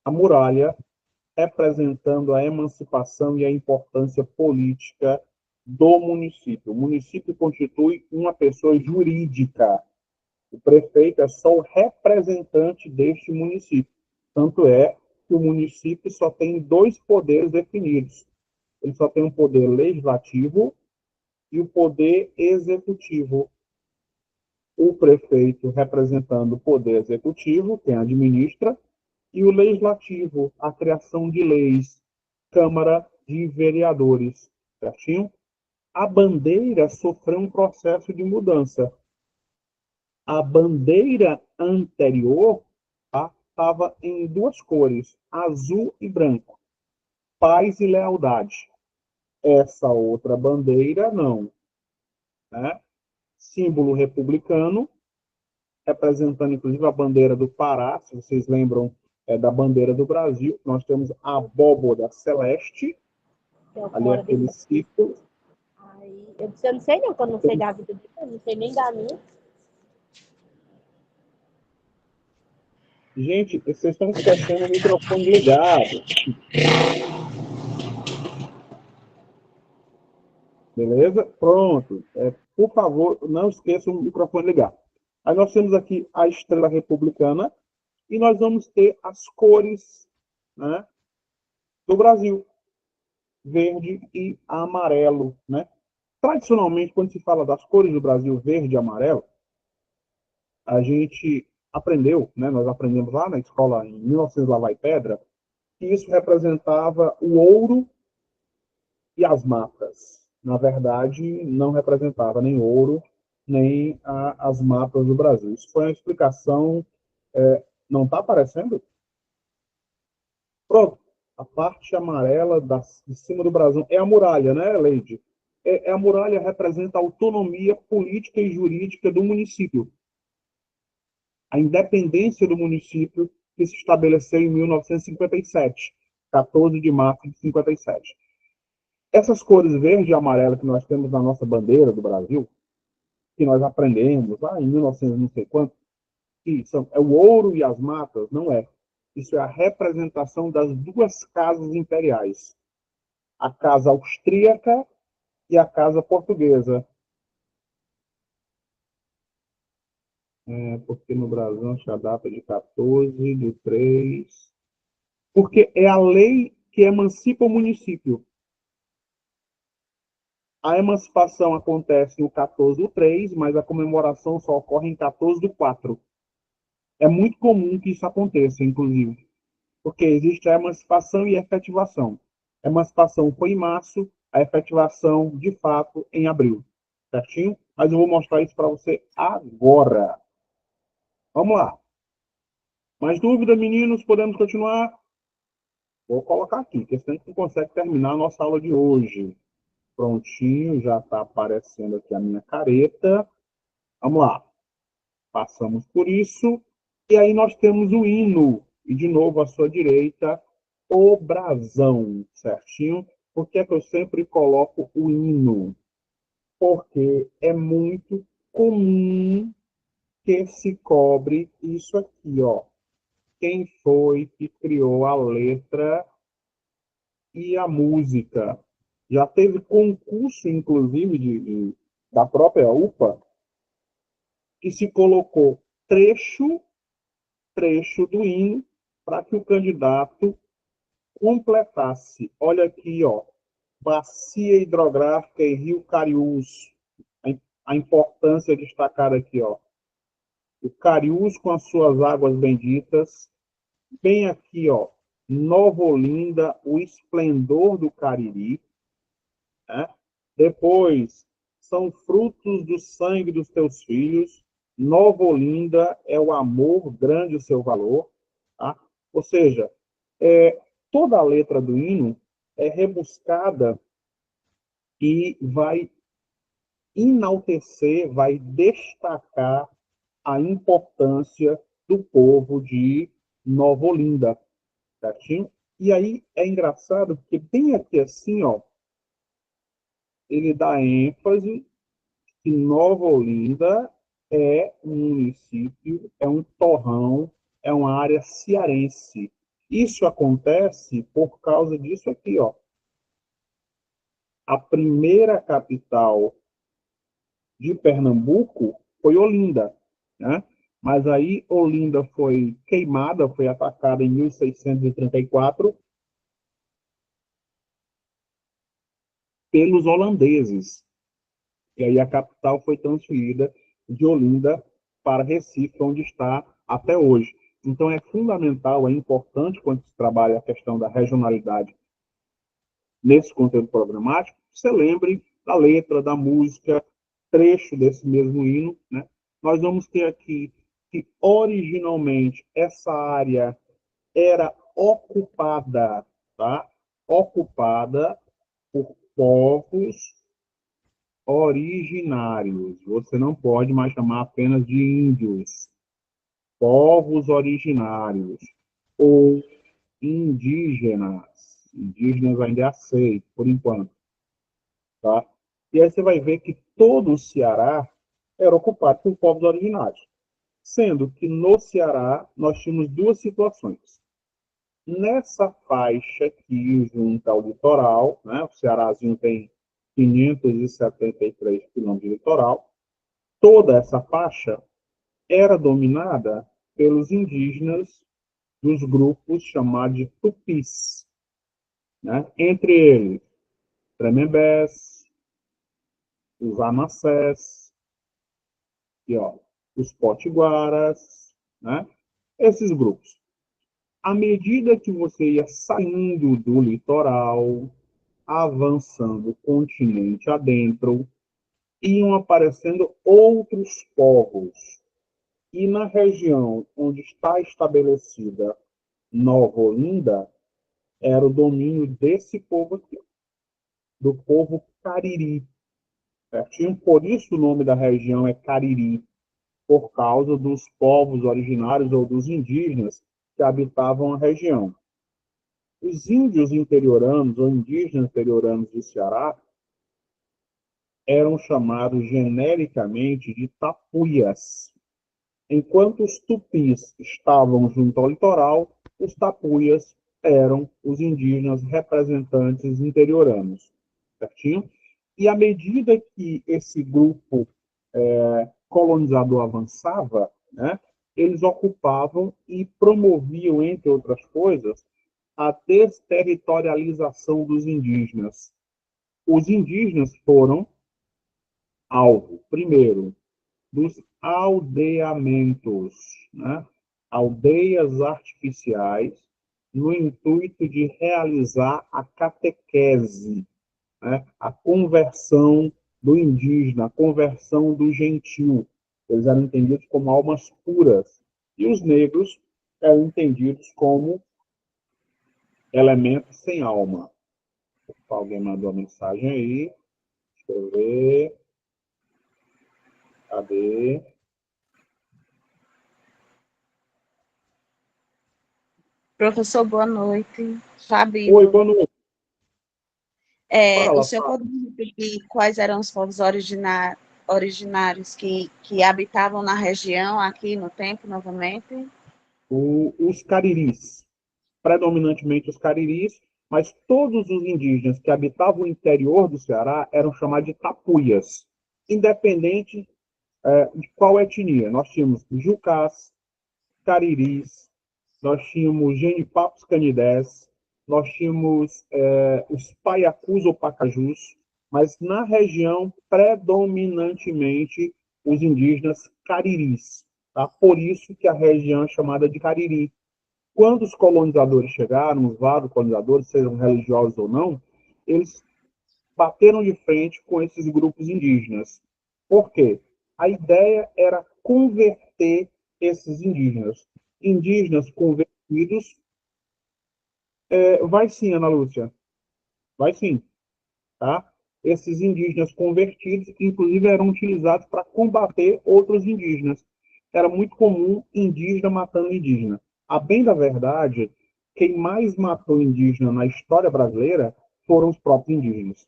a muralha representando a emancipação e a importância política do município. O município constitui uma pessoa jurídica. O prefeito é só o representante deste município. Tanto é que o município só tem dois poderes definidos. Ele só tem um poder legislativo e o poder executivo. O prefeito representando o poder executivo, quem administra, e o legislativo, a criação de leis, Câmara de Vereadores, certinho? A bandeira sofreu um processo de mudança. A bandeira anterior estava em duas cores, azul e branco, paz e lealdade. Essa outra bandeira, não. Né? Símbolo republicano, representando inclusive a bandeira do Pará, se vocês lembram da bandeira do Brasil, nós temos a abóboda celeste, ali é aquele círculo. Aí, eu não sei não, quando não sei da vida dele, eu não sei nem da minha. Gente, vocês estão esquecendo o microfone ligado. Beleza? Pronto. Por favor, não esqueçam o microfone ligado. Aí nós temos aqui a estrela republicana e nós vamos ter as cores, né, do Brasil. Verde e amarelo, né? Tradicionalmente, quando se fala das cores do Brasil, verde e amarelo, a gente aprendeu, né? Nós aprendemos lá na escola, em 1900 lá vai pedra, que isso representava o ouro e as matas. Na verdade, não representava nem ouro, nem as matas do Brasil. Isso foi uma explicação... não está aparecendo? Pronto. A parte amarela de cima do Brasil é a muralha, né, Leide? A muralha representa a autonomia política e jurídica do município. A independência do município que se estabeleceu em 1957, 14 de março de 57. Essas cores verde e amarela que nós temos na nossa bandeira do Brasil, que nós aprendemos lá em 1900 não sei quanto, que é o ouro e as matas, não é. Isso é a representação das duas casas imperiais. A casa austríaca e a casa portuguesa. Porque no Brasil a data de 14 de 3. Porque é a lei que emancipa o município. A emancipação acontece no 14 do 3, mas a comemoração só ocorre em 14 do 4. É muito comum que isso aconteça, inclusive. Porque existe a emancipação e a efetivação. A emancipação foi em março, a efetivação, de fato, em abril. Certinho? Mas eu vou mostrar isso para você agora. Vamos lá. Mais dúvidas, meninos? Podemos continuar? Vou colocar aqui, porque senão a gente não consegue terminar a nossa aula de hoje. Prontinho, já está aparecendo aqui a minha careta. Vamos lá. Passamos por isso. E aí nós temos o hino. E, de novo, à sua direita, o brasão, certinho? Por que é que eu sempre coloco o hino? Porque é muito comum que se cobre isso aqui, ó. Quem foi que criou a letra e a música? Já teve concurso, inclusive, da própria UPA, que se colocou trecho do hino para que o candidato completasse. Olha aqui, ó. bacia hidrográfica e rio Cariús. A importância destacada aqui, ó. O Cariús com as suas águas benditas. Bem aqui, ó, Nova Olinda, o esplendor do Cariri. Né? Depois, são frutos do sangue dos teus filhos. Nova Olinda é o amor, grande o seu valor. Tá? Ou seja, toda a letra do hino é rebuscada e vai enaltecer, vai destacar a importância do povo de Nova Olinda, certinho? E aí é engraçado porque bem aqui assim, ó, ele dá ênfase que Nova Olinda é um município, é um torrão, é uma área cearense. Isso acontece por causa disso aqui, ó. A primeira capital de Pernambuco foi Olinda, né? Mas aí Olinda foi queimada, foi atacada em 1634 pelos holandeses. E aí a capital foi transferida de Olinda para Recife, onde está até hoje. Então é fundamental, é importante quando se trabalha a questão da regionalidade nesse conteúdo programático, você lembre da letra, da música, trecho desse mesmo hino, né? Nós vamos ter aqui que originalmente essa área era ocupada, tá? Ocupada por povos originários. Você não pode mais chamar apenas de índios. Povos originários ou indígenas. Indígenas ainda é aceito, por enquanto. Tá? E aí você vai ver que todo o Ceará era ocupado por povos originários. Sendo que no Ceará nós tínhamos duas situações. Nessa faixa que junta ao litoral, né, o Cearazinho tem 573 quilômetros de litoral, toda essa faixa era dominada pelos indígenas dos grupos chamados de tupis, né? Entre eles, Tremembés, os Amassés, e, ó, os Potiguaras, né? Esses grupos. À medida que você ia saindo do litoral, avançando o continente adentro, iam aparecendo outros povos. E na região onde está estabelecida Nova Olinda, era o domínio desse povo aqui, do povo Cariri. Certinho? Por isso o nome da região é Cariri, por causa dos povos originários ou dos indígenas que habitavam a região. Os índios interioranos ou indígenas interioranos do Ceará eram chamados genericamente de tapuias. Enquanto os tupis estavam junto ao litoral, os tapuias eram os indígenas representantes interioranos. Certinho? E à medida que esse grupo colonizador avançava, né, eles ocupavam e promoviam, entre outras coisas, a desterritorialização dos indígenas. Os indígenas foram alvo, primeiro, dos aldeamentos, né? Aldeias artificiais, no intuito de realizar a catequese, né? A conversão do indígena, a conversão do gentil. Eles eram entendidos como almas puras. E os negros eram entendidos como elementos sem alma. Alguém mandou uma mensagem aí. Deixa eu ver. Cadê? Professor, boa noite. Fabi. Oi, boa noite. O senhor pode me repetir quais eram os povos originários que habitavam na região, aqui no tempo, novamente? Os cariris, predominantemente os cariris, mas todos os indígenas que habitavam o interior do Ceará eram chamados de tapuias, independente de qual etnia. Nós tínhamos jucás, cariris, nós tínhamos genipapos canidés, nós tínhamos os paiacus ou pacajus, mas na região, predominantemente, os indígenas cariris. Tá? Por isso que a região é chamada de Cariri. Quando os colonizadores chegaram, os vários colonizadores, sejam religiosos ou não, eles bateram de frente com esses grupos indígenas. Por quê? A ideia era converter esses indígenas. Indígenas convertidos. Vai sim, Ana Lúcia. Vai sim. Tá? Esses indígenas convertidos, inclusive, eram utilizados para combater outros indígenas. Era muito comum indígena matando indígena. A bem da verdade, quem mais matou indígena na história brasileira foram os próprios indígenas.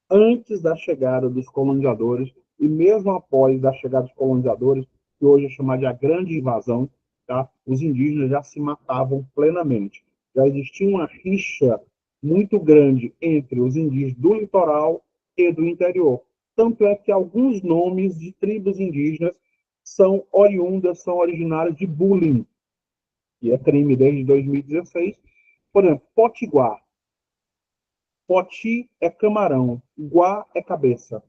Antes da chegada dos colonizadores, e mesmo após a chegada dos colonizadores, que hoje é chamada de a grande invasão, tá? Os indígenas já se matavam plenamente. Já existia uma rixa muito grande entre os indígenas do litoral e do interior. Tanto é que alguns nomes de tribos indígenas são oriundas, são originários de bullying, que é crime desde 2016. Por exemplo, potiguar. Poti é camarão, guá é cabeça.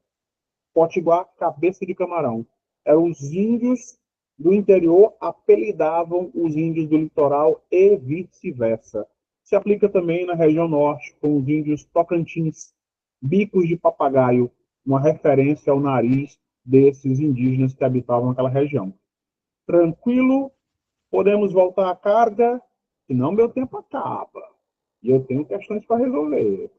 Potiguar, cabeça de camarão. Eram os índios do interior apelidavam os índios do litoral e vice-versa. Se aplica também na região norte, com os índios tocantins, bicos de papagaio, uma referência ao nariz desses indígenas que habitavam aquela região. Tranquilo? Podemos voltar à carga? Senão meu tempo acaba. E eu tenho questões para resolver.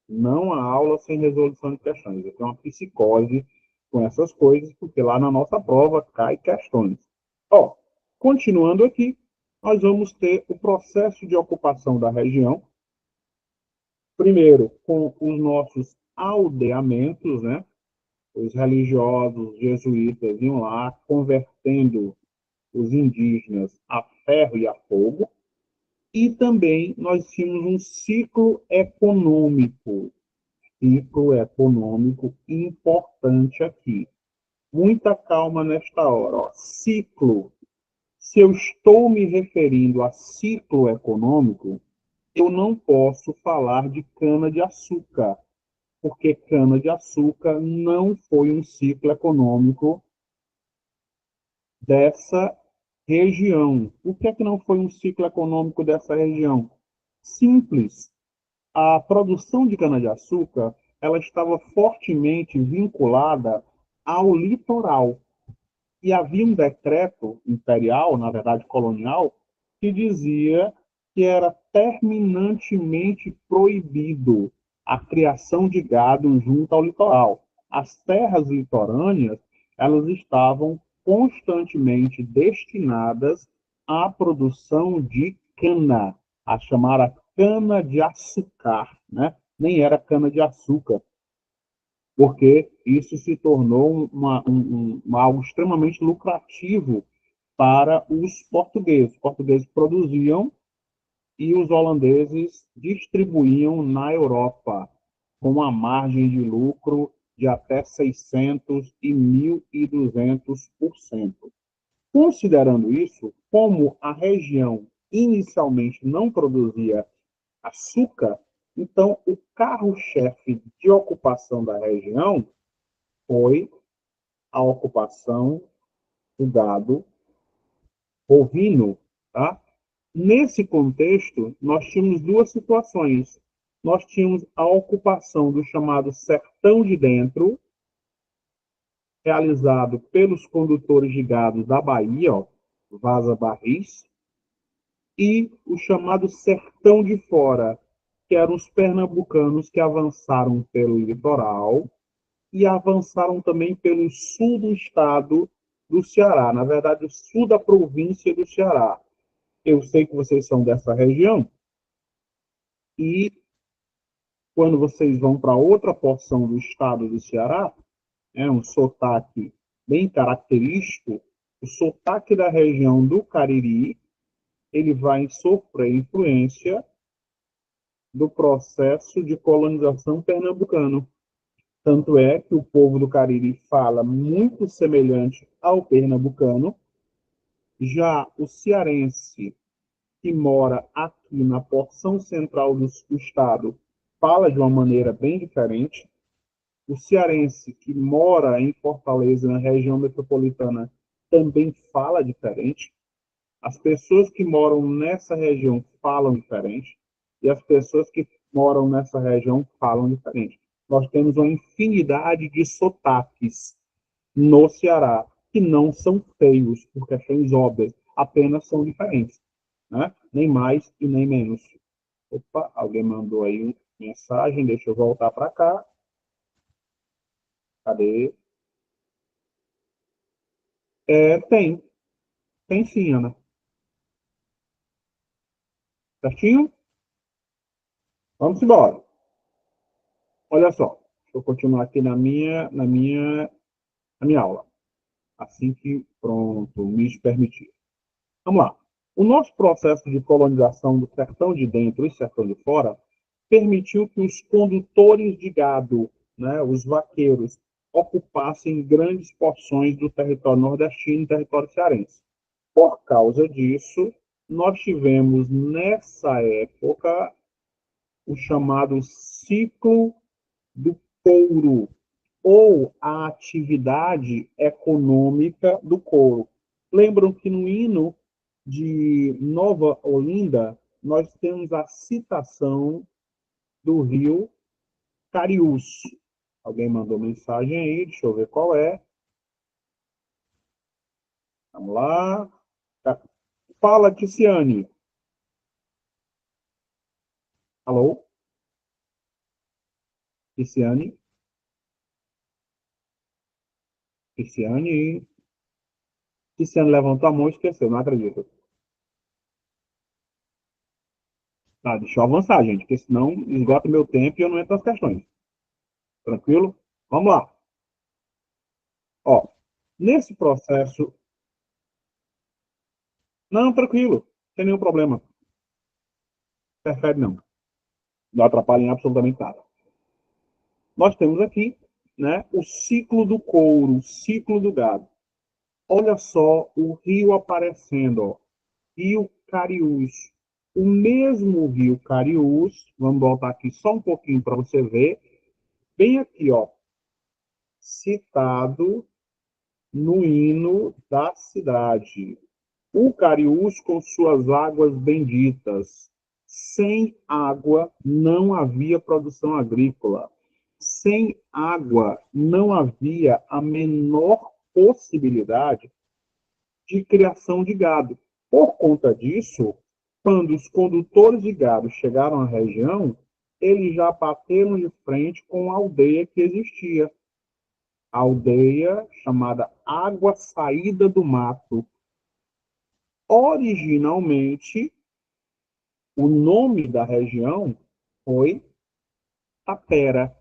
Não há aula sem resolução de questões. Eu tenho uma psicose com essas coisas, porque lá na nossa prova cai questões. Ó, continuando aqui, nós vamos ter o processo de ocupação da região. Primeiro, com os nossos aldeamentos, né? Os religiosos, jesuítas iam lá convertendo os indígenas a ferro e a fogo. E também nós tínhamos um ciclo econômico importante aqui. Muita calma nesta hora. Ó. Ciclo. Se eu estou me referindo a ciclo econômico, eu não posso falar de cana-de-açúcar, porque cana-de-açúcar não foi um ciclo econômico dessa região. Por que é que não foi um ciclo econômico dessa região? Simples. A produção de cana-de-açúcar ela estava fortemente vinculada ao litoral. E havia um decreto imperial, na verdade colonial, que dizia que era terminantemente proibido a criação de gado junto ao litoral. As terras litorâneas elas estavam constantemente destinadas à produção de cana, a chamar cana-de-açúcar, né? Nem era cana-de-açúcar, porque isso se tornou algo extremamente lucrativo para os portugueses. Os portugueses produziam e os holandeses distribuíam na Europa, com uma margem de lucro de até 600% e 1.200%. Considerando isso, como a região inicialmente não produzia açúcar, então o carro-chefe de ocupação da região foi a ocupação do gado bovino. Tá? Nesse contexto, nós tínhamos duas situações. Nós tínhamos a ocupação do chamado Sertão de Dentro, realizado pelos condutores de gado da Bahia, ó, Vaza Barris, e o chamado Sertão de Fora, que eram os pernambucanos que avançaram pelo litoral e avançaram também pelo sul do estado do Ceará, na verdade, o sul da província do Ceará. Eu sei que vocês são dessa região, e quando vocês vão para outra porção do estado do Ceará, é um sotaque bem característico, o sotaque da região do Cariri, ele vai sofrer influência do processo de colonização pernambucano. Tanto é que o povo do Cariri fala muito semelhante ao pernambucano, já o cearense que mora aqui na porção central do estado fala de uma maneira bem diferente. O cearense que mora em Fortaleza, na região metropolitana, também fala diferente. As pessoas que moram nessa região falam diferente. E as pessoas que moram nessa região falam diferente. Nós temos uma infinidade de sotaques no Ceará, que não são feios, por questões óbvias, apenas são diferentes, né? Nem mais e nem menos. Opa, alguém mandou aí uma mensagem, deixa eu voltar para cá. Cadê? Tem sim, Ana. Certinho? Vamos embora. Olha só, deixa eu continuar aqui na minha aula. Assim que, pronto, me permitir. Vamos lá. O nosso processo de colonização do sertão de dentro e sertão de fora permitiu que os condutores de gado, né, os vaqueiros, ocupassem grandes porções do território nordestino e território cearense. Por causa disso, nós tivemos, nessa época, o chamado ciclo do couro, ou a atividade econômica do couro. Lembram que no hino de Nova Olinda, nós temos a citação do rio Cariús. Alguém mandou mensagem aí, deixa eu ver qual é. Vamos lá. Fala, Ticiane. Alô? Ticiane? Ticiane? Ticiane levantou a mão e esqueceu, não acredito. Tá, deixa eu avançar, gente, porque senão esgota meu tempo e eu não entro nas questões. Tranquilo? Vamos lá. Ó, nesse processo... Não, tranquilo. Não tem nenhum problema. Interfere não. Não atrapalha em absolutamente nada. Nós temos aqui, né, o ciclo do couro, o ciclo do gado. Olha só o rio aparecendo, ó. Rio Cariús. O mesmo rio Cariús, vamos voltar aqui só um pouquinho para você ver, bem aqui, ó, citado no hino da cidade. O Cariús com suas águas benditas. Sem água não havia produção agrícola. Sem água não havia a menor possibilidade de criação de gado. Por conta disso, quando os condutores de gado chegaram à região, eles já bateram de frente com a aldeia que existia. A aldeia chamada Água Saída do Mato. Originalmente, o nome da região foi Tapera.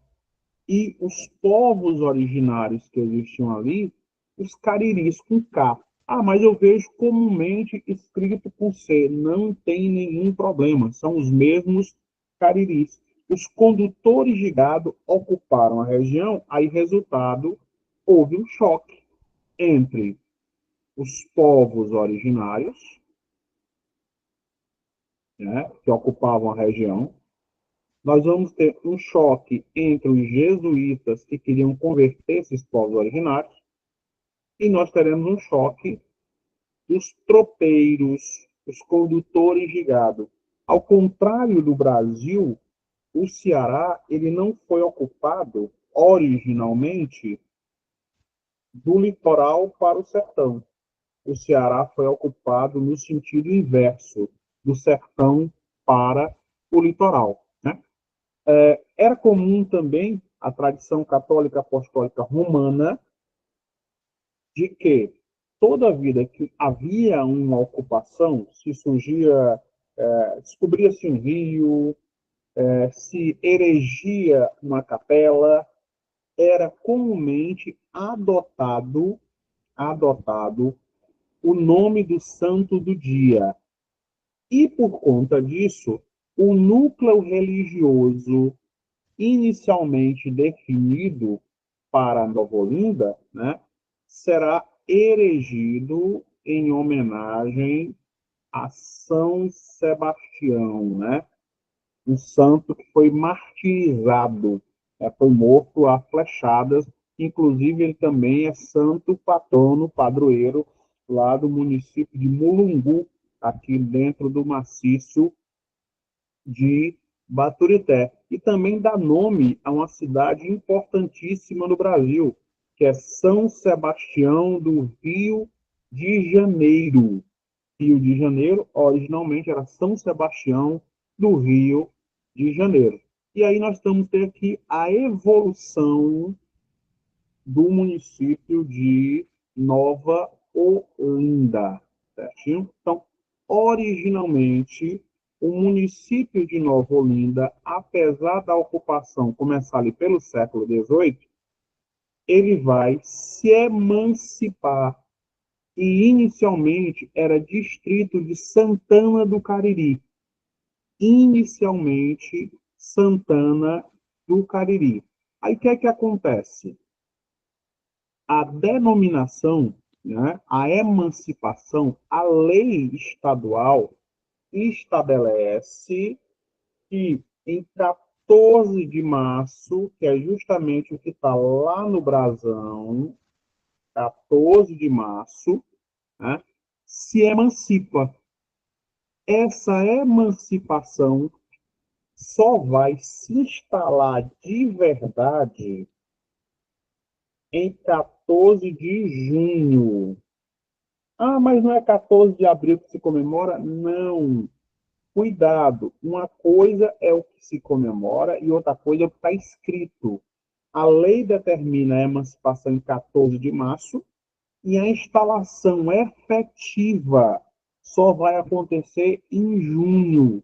E os povos originários que existiam ali, os cariris com K. Ah, mas eu vejo comumente escrito com C. Não tem nenhum problema. São os mesmos cariris. Os condutores de gado ocuparam a região, aí, resultado, houve um choque entre os povos originários, né, que ocupavam a região. Nós vamos ter um choque entre os jesuítas que queriam converter esses povos originários, e nós teremos um choque dos tropeiros, os condutores de gado. Ao contrário do Brasil, o Ceará ele não foi ocupado originalmente do litoral para o sertão. O Ceará foi ocupado no sentido inverso, do sertão para o litoral, né? Era comum também a tradição católica apostólica romana de que toda vida que havia uma ocupação, se surgia, descobria-se um rio, se erigia uma capela, era comumente adotado o nome do santo do dia. E, por conta disso, o núcleo religioso inicialmente definido para Nova Olinda, né, será erigido em homenagem a São Sebastião, né? Um santo que foi martirizado, foi morto a flechadas. Inclusive, ele também é santo patrono, padroeiro, lá do município de Mulungu, aqui dentro do maciço de Baturité. E também dá nome a uma cidade importantíssima no Brasil, que é São Sebastião do Rio de Janeiro. Rio de Janeiro, originalmente era São Sebastião do Rio de Janeiro. E aí nós estamos tendo aqui a evolução do município de Nova Olinda, certinho? Então, originalmente, o município de Nova Olinda, apesar da ocupação começar ali pelo século XVIII, ele vai se emancipar e inicialmente era distrito de Santana do Cariri. Inicialmente, Santana do Cariri. Aí o que é que acontece? A denominação, né, a emancipação, a lei estadual estabelece que em 14 de março, que é justamente o que está lá no brasão, 14 de março, né, se emancipa. Essa emancipação só vai se instalar de verdade em 14 de junho. Ah, mas não é 14 de abril que se comemora? Não. Cuidado. Uma coisa é o que se comemora e outra coisa é o que está escrito. A lei determina a emancipação em 14 de março e a instalação efetiva só vai acontecer em junho.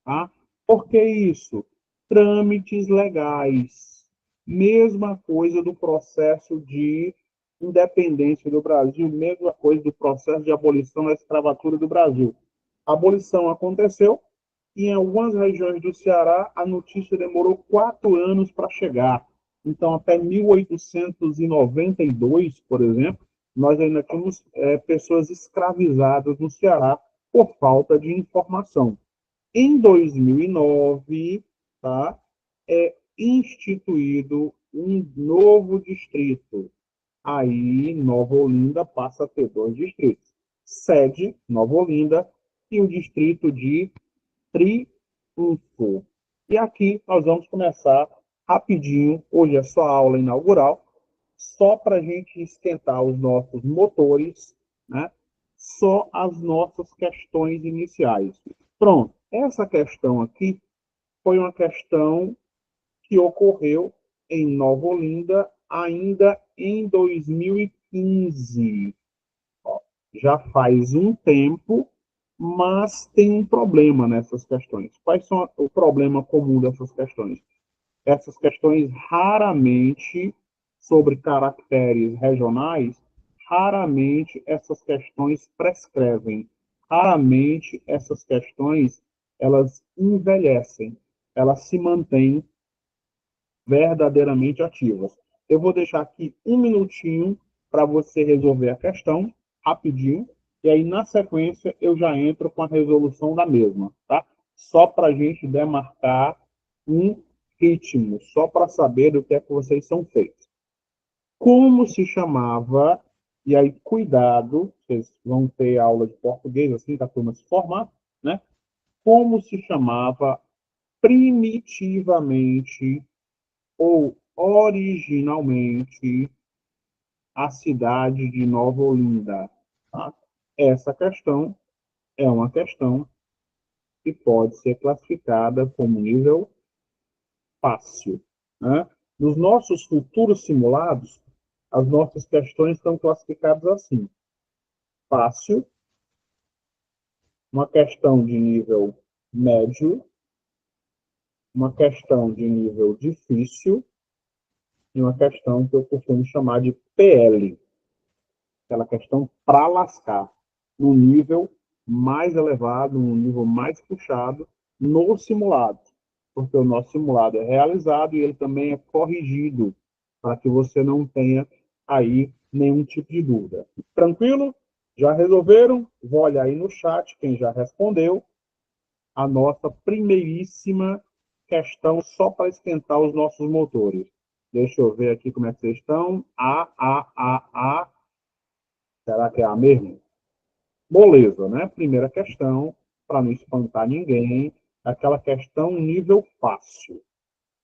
Tá? Por que isso? Trâmites legais. Mesma coisa do processo de independência do Brasil, mesma coisa do processo de abolição da escravatura do Brasil. A abolição aconteceu e em algumas regiões do Ceará a notícia demorou 4 anos para chegar. Então, até 1892, por exemplo, nós ainda tínhamos pessoas escravizadas no Ceará por falta de informação. Em 2009, tá, é instituído um novo distrito. Aí, Nova Olinda passa a ter 2 distritos. Sede, Nova Olinda, e o distrito de Triunfo. E aqui nós vamos começar rapidinho. Hoje é só a aula inaugural, só para a gente esquentar os nossos motores, né? Só as nossas questões iniciais. Pronto. Essa questão aqui foi uma questão que ocorreu em Nova Olinda ainda em 2015. Ó, já faz um tempo, mas tem um problema nessas questões. Quais são o problema comum dessas questões? Essas questões raramente, sobre caracteres regionais, raramente essas questões prescrevem. Raramente essas questões elas envelhecem, elas se mantêm verdadeiramente ativas. Eu vou deixar aqui um minutinho para você resolver a questão, rapidinho, e aí na sequência eu já entro com a resolução da mesma, tá? Só para a gente demarcar um ritmo, só para saber do que é que vocês são feitos. Como se chamava, e aí cuidado, vocês vão ter aula de português assim que a turma se formar, né? Como se chamava primitivamente ou originalmente a cidade de Nova Olinda? Tá? Essa questão é uma questão que pode ser classificada como nível fácil. Né? Nos nossos futuros simulados, as nossas questões estão classificadas assim: fácil, uma questão de nível médio, uma questão de nível difícil e uma questão que eu costumo chamar de PL, aquela questão para lascar, no nível mais elevado, no nível mais puxado, no simulado, porque o nosso simulado é realizado e ele também é corrigido, para que você não tenha aí nenhum tipo de dúvida. Tranquilo? Já resolveram? Vou olhar aí no chat quem já respondeu. A nossa primeiríssima questão só para esquentar os nossos motores. Deixa eu ver aqui como é que vocês estão. A. Será que é a mesma? Moleza, né? Primeira questão, para não espantar ninguém, aquela questão nível fácil.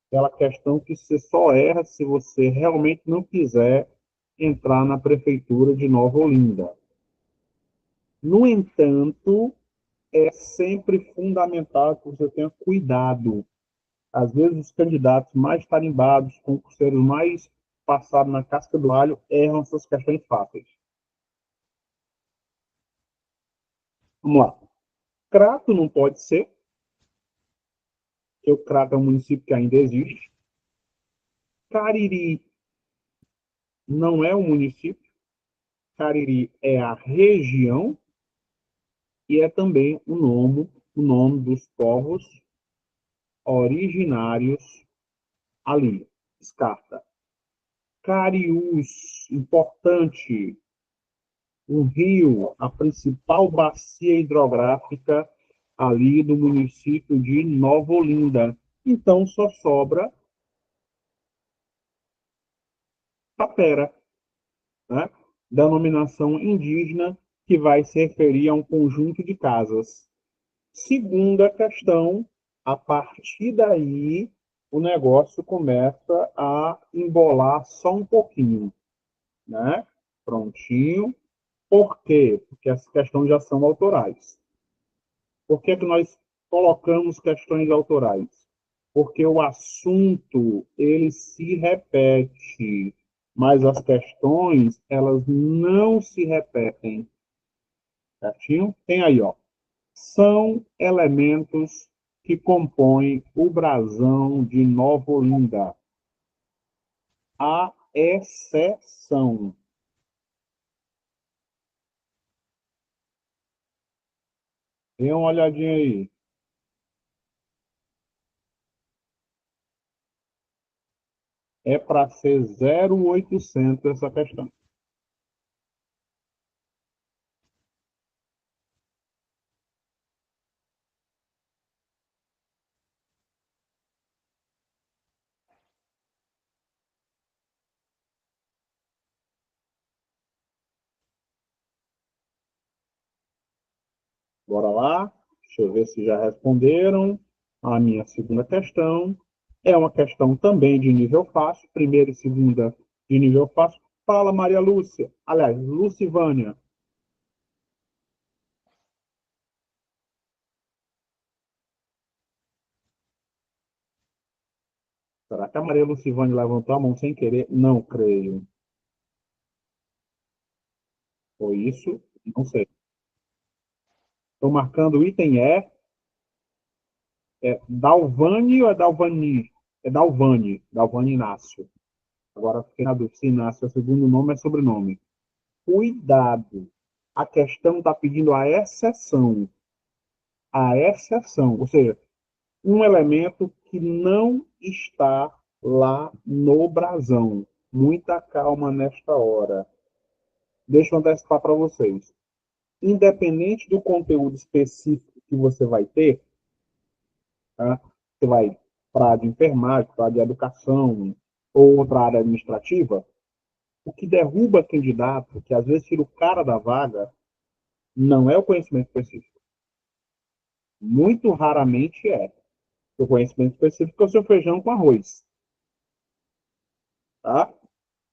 Aquela questão que você só erra se você realmente não quiser entrar na prefeitura de Nova Olinda. No entanto, é sempre fundamental que você tenha cuidado. Às vezes, os candidatos mais tarimbados, concurseiros mais passados na casca do alho, erram essas questões fáceis. Vamos lá. Crato não pode ser, porque o Crato é um município que ainda existe. Cariri não é um município. Cariri é a região e é também o nome dos povos originários ali. Descarta. Cariús, importante, um rio, a principal bacia hidrográfica ali do município de Nova Olinda. Então, só sobra Tapera, né? Denominação indígena que vai se referir a um conjunto de casas. Segunda questão, a partir daí o negócio começa a embolar só um pouquinho, né? Prontinho. Por quê? Porque as questões já são autorais. Por que que nós colocamos questões autorais? Porque o assunto, ele se repete, mas as questões, elas não se repetem. Certinho? Tem aí, ó. São elementos que compõem o brasão de Nova Olinda. A exceção. Dê uma olhadinha aí. É para ser 0,800 essa questão. Bora lá. Deixa eu ver se já responderam. A minha segunda questão é uma questão também de nível fácil. Primeira e segunda de nível fácil. Fala, Maria Lúcia. Aliás, Lucivânia. Será que a Maria Lucivânia levantou a mão sem querer? Não creio. Foi isso? Não sei. Estou marcando o item E. É Dalvani ou é Dalvani? É Dalvani. Dalvani Inácio. Agora, fiquei na dúvida se Inácio é segundo nome ou é sobrenome. Cuidado. A questão está pedindo a exceção. A exceção. Ou seja, um elemento que não está lá no brasão. Muita calma nesta hora. Deixa eu antecipar para vocês. Independente do conteúdo específico que você vai ter, tá? Você vai para a área de enfermagem, para a área de educação ou outra área administrativa, o que derruba candidato, que às vezes tira o cara da vaga, não é o conhecimento específico. Muito raramente é. O conhecimento específico é o seu feijão com arroz. Tá?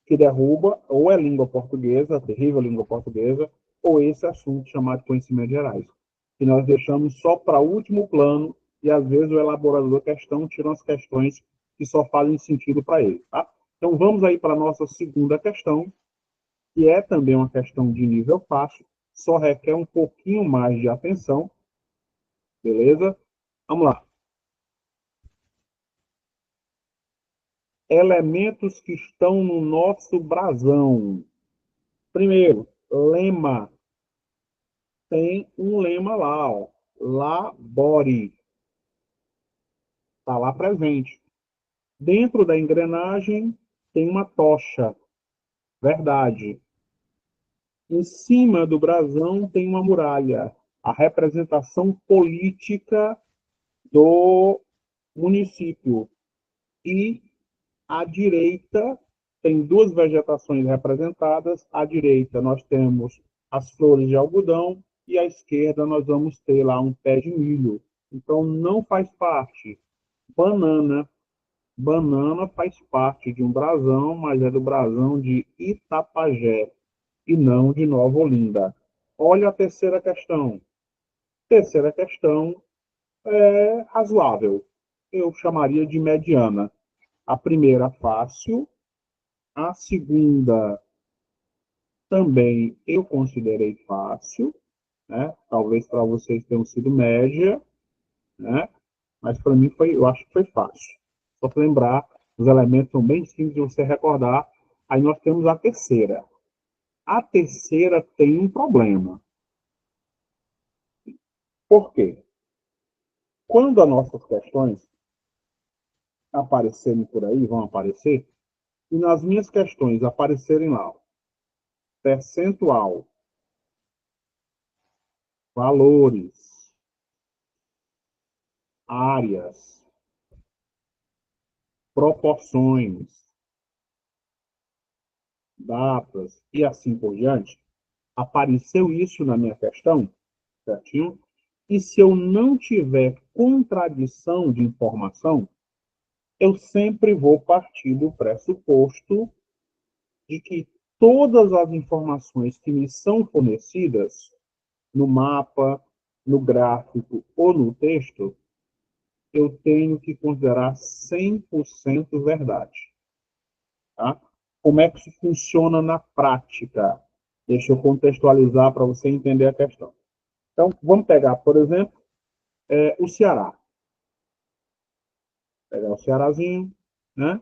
Que derruba ou é língua portuguesa, terrível língua portuguesa, ou esse assunto chamado de conhecimentos gerais, que nós deixamos só para o último plano e às vezes o elaborador da questão tira as questões que só fazem sentido para ele. Tá? Então vamos aí para a nossa segunda questão, que é também uma questão de nível fácil, só requer um pouquinho mais de atenção, beleza? Vamos lá. Elementos que estão no nosso brasão. Primeiro, lema. Tem um lema lá, ó. Labore. Está lá presente. Dentro da engrenagem tem uma tocha. Verdade. Em cima do brasão tem uma muralha, a representação política do município. E à direita tem duas vegetações representadas. À direita nós temos as flores de algodão e à esquerda nós vamos ter lá um pé de milho. Então não faz parte. Banana. Banana faz parte de um brasão, mas é do brasão de Itapajé e não de Nova Olinda. Olha a terceira questão. Terceira questão é razoável. Eu chamaria de mediana. A primeira, fácil. A segunda, também eu considerei fácil, né? Talvez para vocês tenham sido média, né? Mas para mim eu acho que foi fácil. Só para lembrar, os elementos são bem simples de você recordar. Aí nós temos a terceira. A terceira tem um problema. Por quê? Quando as nossas questões aparecerem por aí, vão aparecer, e nas minhas questões aparecerem lá, percentual, valores, áreas, proporções, datas e assim por diante, apareceu isso na minha questão, certinho? E se eu não tiver contradição de informação, eu sempre vou partir do pressuposto de que todas as informações que me são fornecidas no mapa, no gráfico ou no texto, eu tenho que considerar 100% verdade. Tá? Como é que isso funciona na prática? Deixa eu contextualizar para você entender a questão. Então, vamos pegar, por exemplo, o Ceará. Pegar o Cearazinho, né?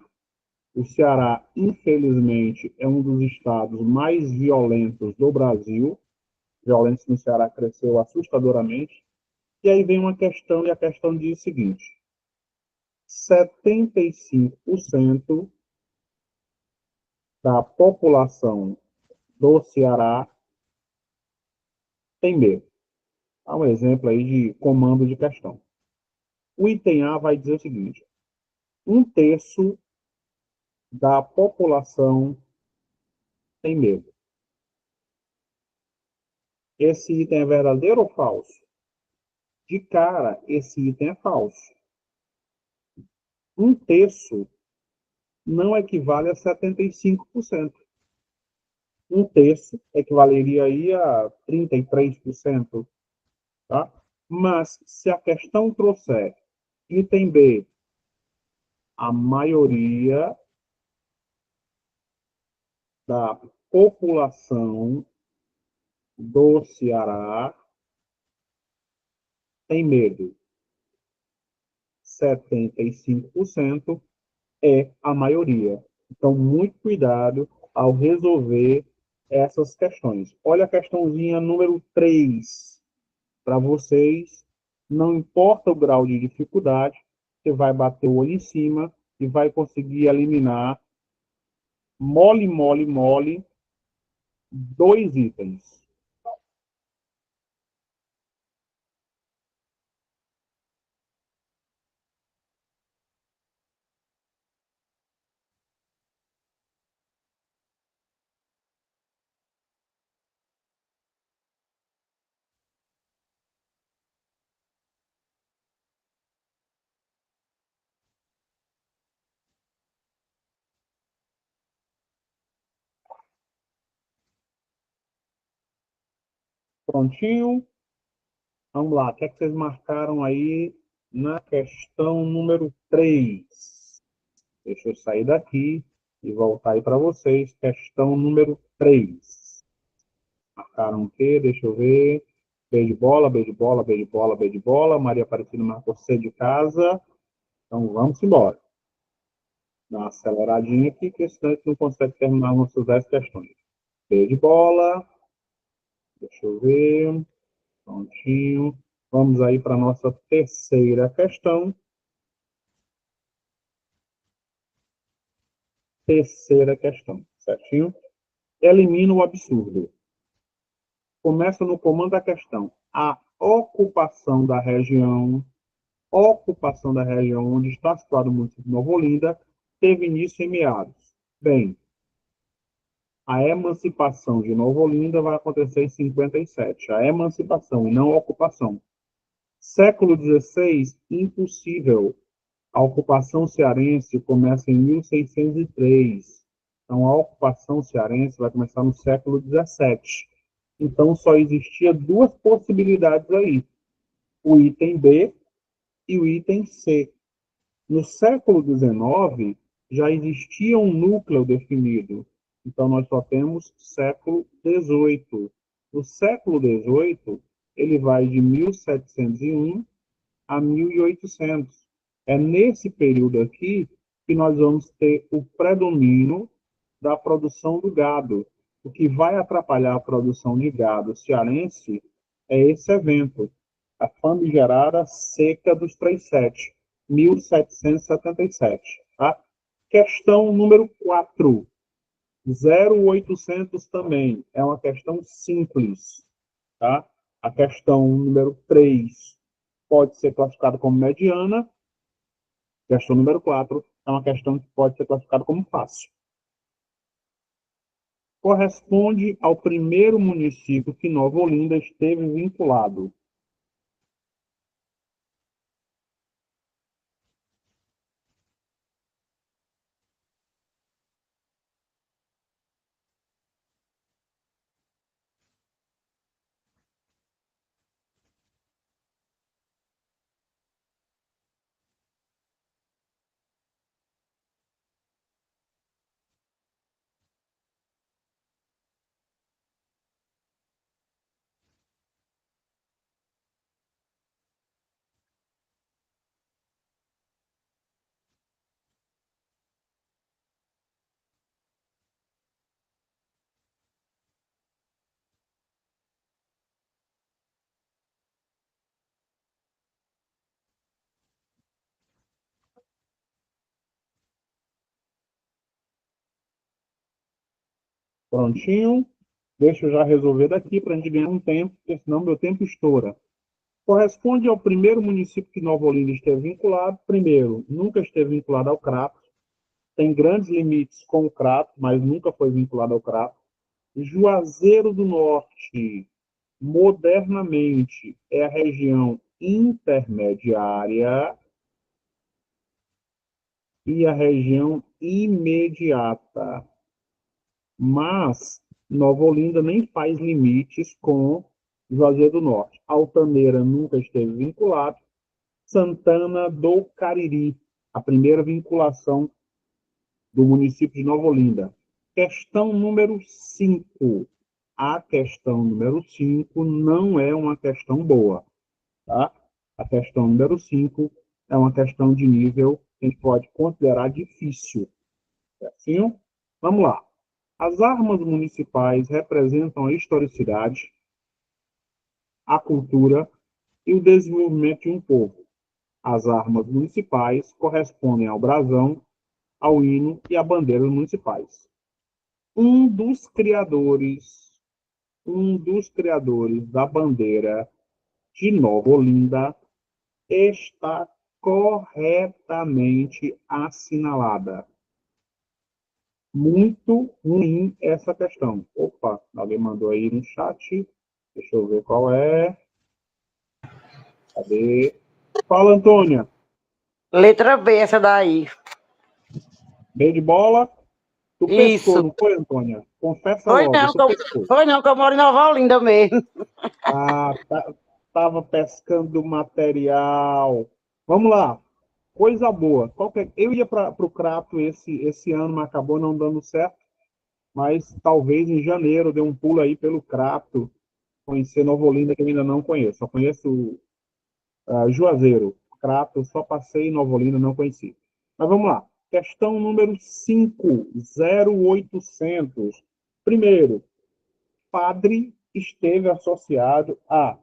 O Ceará, infelizmente, é um dos estados mais violentos do Brasil. A violência no Ceará cresceu assustadoramente. E aí vem uma questão, e a questão diz o seguinte: 75% da população do Ceará tem medo. Dá um exemplo aí de comando de questão. O item A vai dizer o seguinte: um terço da população tem medo. Esse item é verdadeiro ou falso? De cara, esse item é falso. Um terço não equivale a 75%. Um terço equivaleria aí a 33%. Tá? Mas, se a questão trouxer item B, a maioria da população do Ceará tem medo. 75% é a maioria. Então, muito cuidado ao resolver essas questões. Olha a questãozinha número 3. Para vocês, não importa o grau de dificuldade, você vai bater o olho em cima e vai conseguir eliminar mole, mole, mole, 2 itens. Prontinho? Vamos lá. O que é que vocês marcaram aí na questão número 3? Deixa eu sair daqui e voltar aí para vocês. Questão número 3. Marcaram o quê? Deixa eu ver. B de bola, B de bola, B de bola, B de bola. Maria Aparecida marcou C de casa. Então vamos embora. Dá uma aceleradinha aqui, que senão a gente não consegue terminar nossas 10 questões. B de bola. Deixa eu ver. Prontinho. Vamos aí para a nossa terceira questão. Terceira questão, certinho? Elimina o absurdo. Começa no comando da questão. A ocupação da região onde está situado o município de Nova Olinda teve início em meados. Bem, a emancipação de Nova Olinda vai acontecer em 57. A emancipação e não a ocupação. Século XVI, impossível. A ocupação cearense começa em 1603. Então, a ocupação cearense vai começar no século XVII. Então, só existia duas possibilidades aí. O item B e o item C. No século XIX, já existia um núcleo definido. Então, nós só temos século XVIII. O século XVIII, ele vai de 1701 a 1800. É nesse período aqui que nós vamos ter o predomínio da produção do gado. O que vai atrapalhar a produção de gado cearense é esse evento, a famigerada seca dos 37, 1777. Tá? Questão número 4. 0800 também é uma questão simples. Tá? A questão número 3 pode ser classificada como mediana. Questão número 4 é uma questão que pode ser classificada como fácil. Corresponde ao primeiro município que Nova Olinda esteve vinculado. Prontinho? Deixa eu já resolver daqui para a gente ganhar um tempo, porque senão meu tempo estoura. Corresponde ao primeiro município que Nova Olinda esteve vinculado. Primeiro, nunca esteve vinculado ao Crato. Tem grandes limites com o Crato, mas nunca foi vinculado ao Crato. Juazeiro do Norte, modernamente, é a região intermediária e a região imediata. Mas Nova Olinda nem faz limites com Juazeiro do Norte. Altaneira nunca esteve vinculado. Santana do Cariri, a primeira vinculação do município de Nova Olinda. Questão número 5. A questão número 5 não é uma questão boa. Tá? A questão número 5 é uma questão de nível que a gente pode considerar difícil. Certinho? Vamos lá. As armas municipais representam a historicidade, a cultura e o desenvolvimento de um povo. As armas municipais correspondem ao brasão, ao hino e à bandeira municipais. Um dos criadores da bandeira de Nova Olinda está corretamente assinalada. Muito ruim essa questão. Opa, alguém mandou aí no chat. Deixa eu ver qual é. Cadê? Fala, Antônia. Letra B, essa daí. B de bola. Tu pescou, Isso. não foi, Antônia? Confessa Foi logo, não, tu pescou. foi não, que eu moro em Nova Olinda mesmo. Ah, tava pescando material. Vamos lá. Coisa boa. Eu ia para o Crato esse ano, mas acabou não dando certo. Mas talvez em janeiro dê um pulo aí pelo Crato, conhecer Nova Olinda, que eu ainda não conheço. Só conheço Juazeiro. Crato, só passei em Nova Olinda, não conheci. Mas vamos lá. Questão número 5, 0800. Primeiro, padre esteve associado a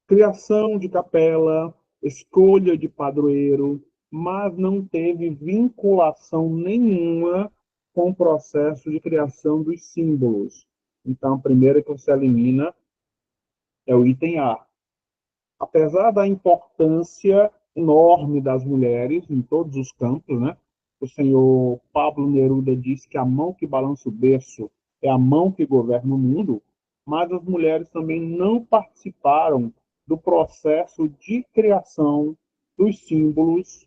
criação de capela, escolha de padroeiro, mas não teve vinculação nenhuma com o processo de criação dos símbolos. Então, a primeira que você elimina é o item A. Apesar da importância enorme das mulheres em todos os campos, né? O senhor Pablo Neruda disse que a mão que balança o berço é a mão que governa o mundo, mas as mulheres também não participaram do processo de criação dos símbolos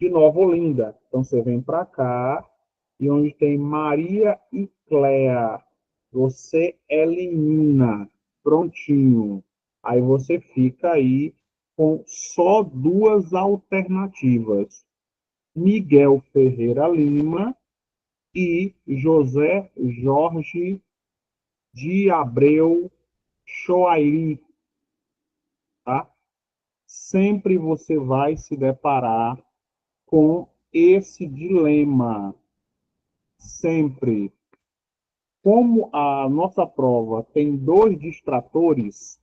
de Nova Olinda. Então, você vem para cá, e onde tem Maria e Cléa, você elimina. Prontinho. Aí você fica aí com só duas alternativas. Miguel Ferreira Lima e José Jorge de Abreu Choairi, tá? Sempre você vai se deparar com esse dilema. Sempre. Como a nossa prova tem dois distratores,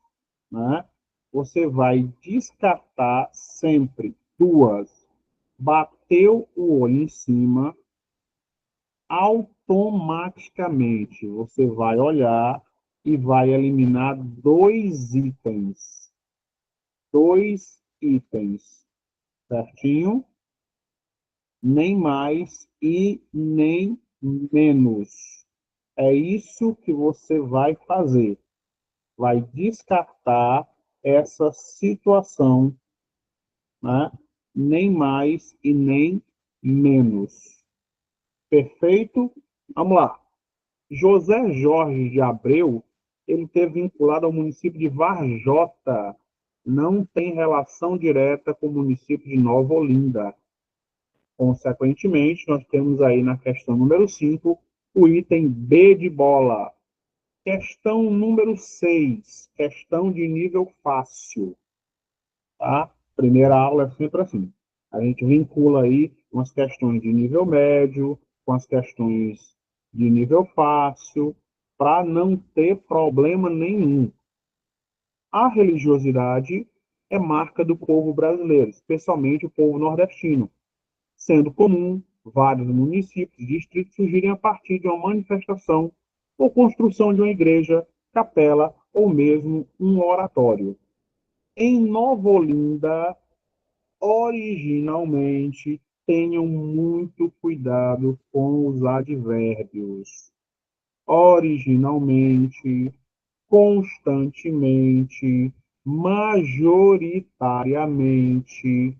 né, você vai descartar sempre duas. Bateu o olho em cima, automaticamente você vai olhar e vai eliminar dois itens. Dois itens. Certinho? Nem mais e nem menos. É isso que você vai fazer. Vai descartar essa situação, né? Nem mais e nem menos. Perfeito? Vamos lá. José Jorge de Abreu, ele esteve vinculado ao município de Varjota. Não tem relação direta com o município de Nova Olinda. Consequentemente, nós temos aí na questão número 5, o item B de bola. Questão número 6, questão de nível fácil. Tá? Primeira aula é sempre assim. A gente vincula aí umas questões de nível médio, com as questões de nível fácil, para não ter problema nenhum. A religiosidade é marca do povo brasileiro, especialmente o povo nordestino, sendo comum vários municípios e distritos surgirem a partir de uma manifestação ou construção de uma igreja, capela ou mesmo um oratório. Em Nova Olinda, originalmente, tenham muito cuidado com os advérbios. Originalmente, constantemente, majoritariamente,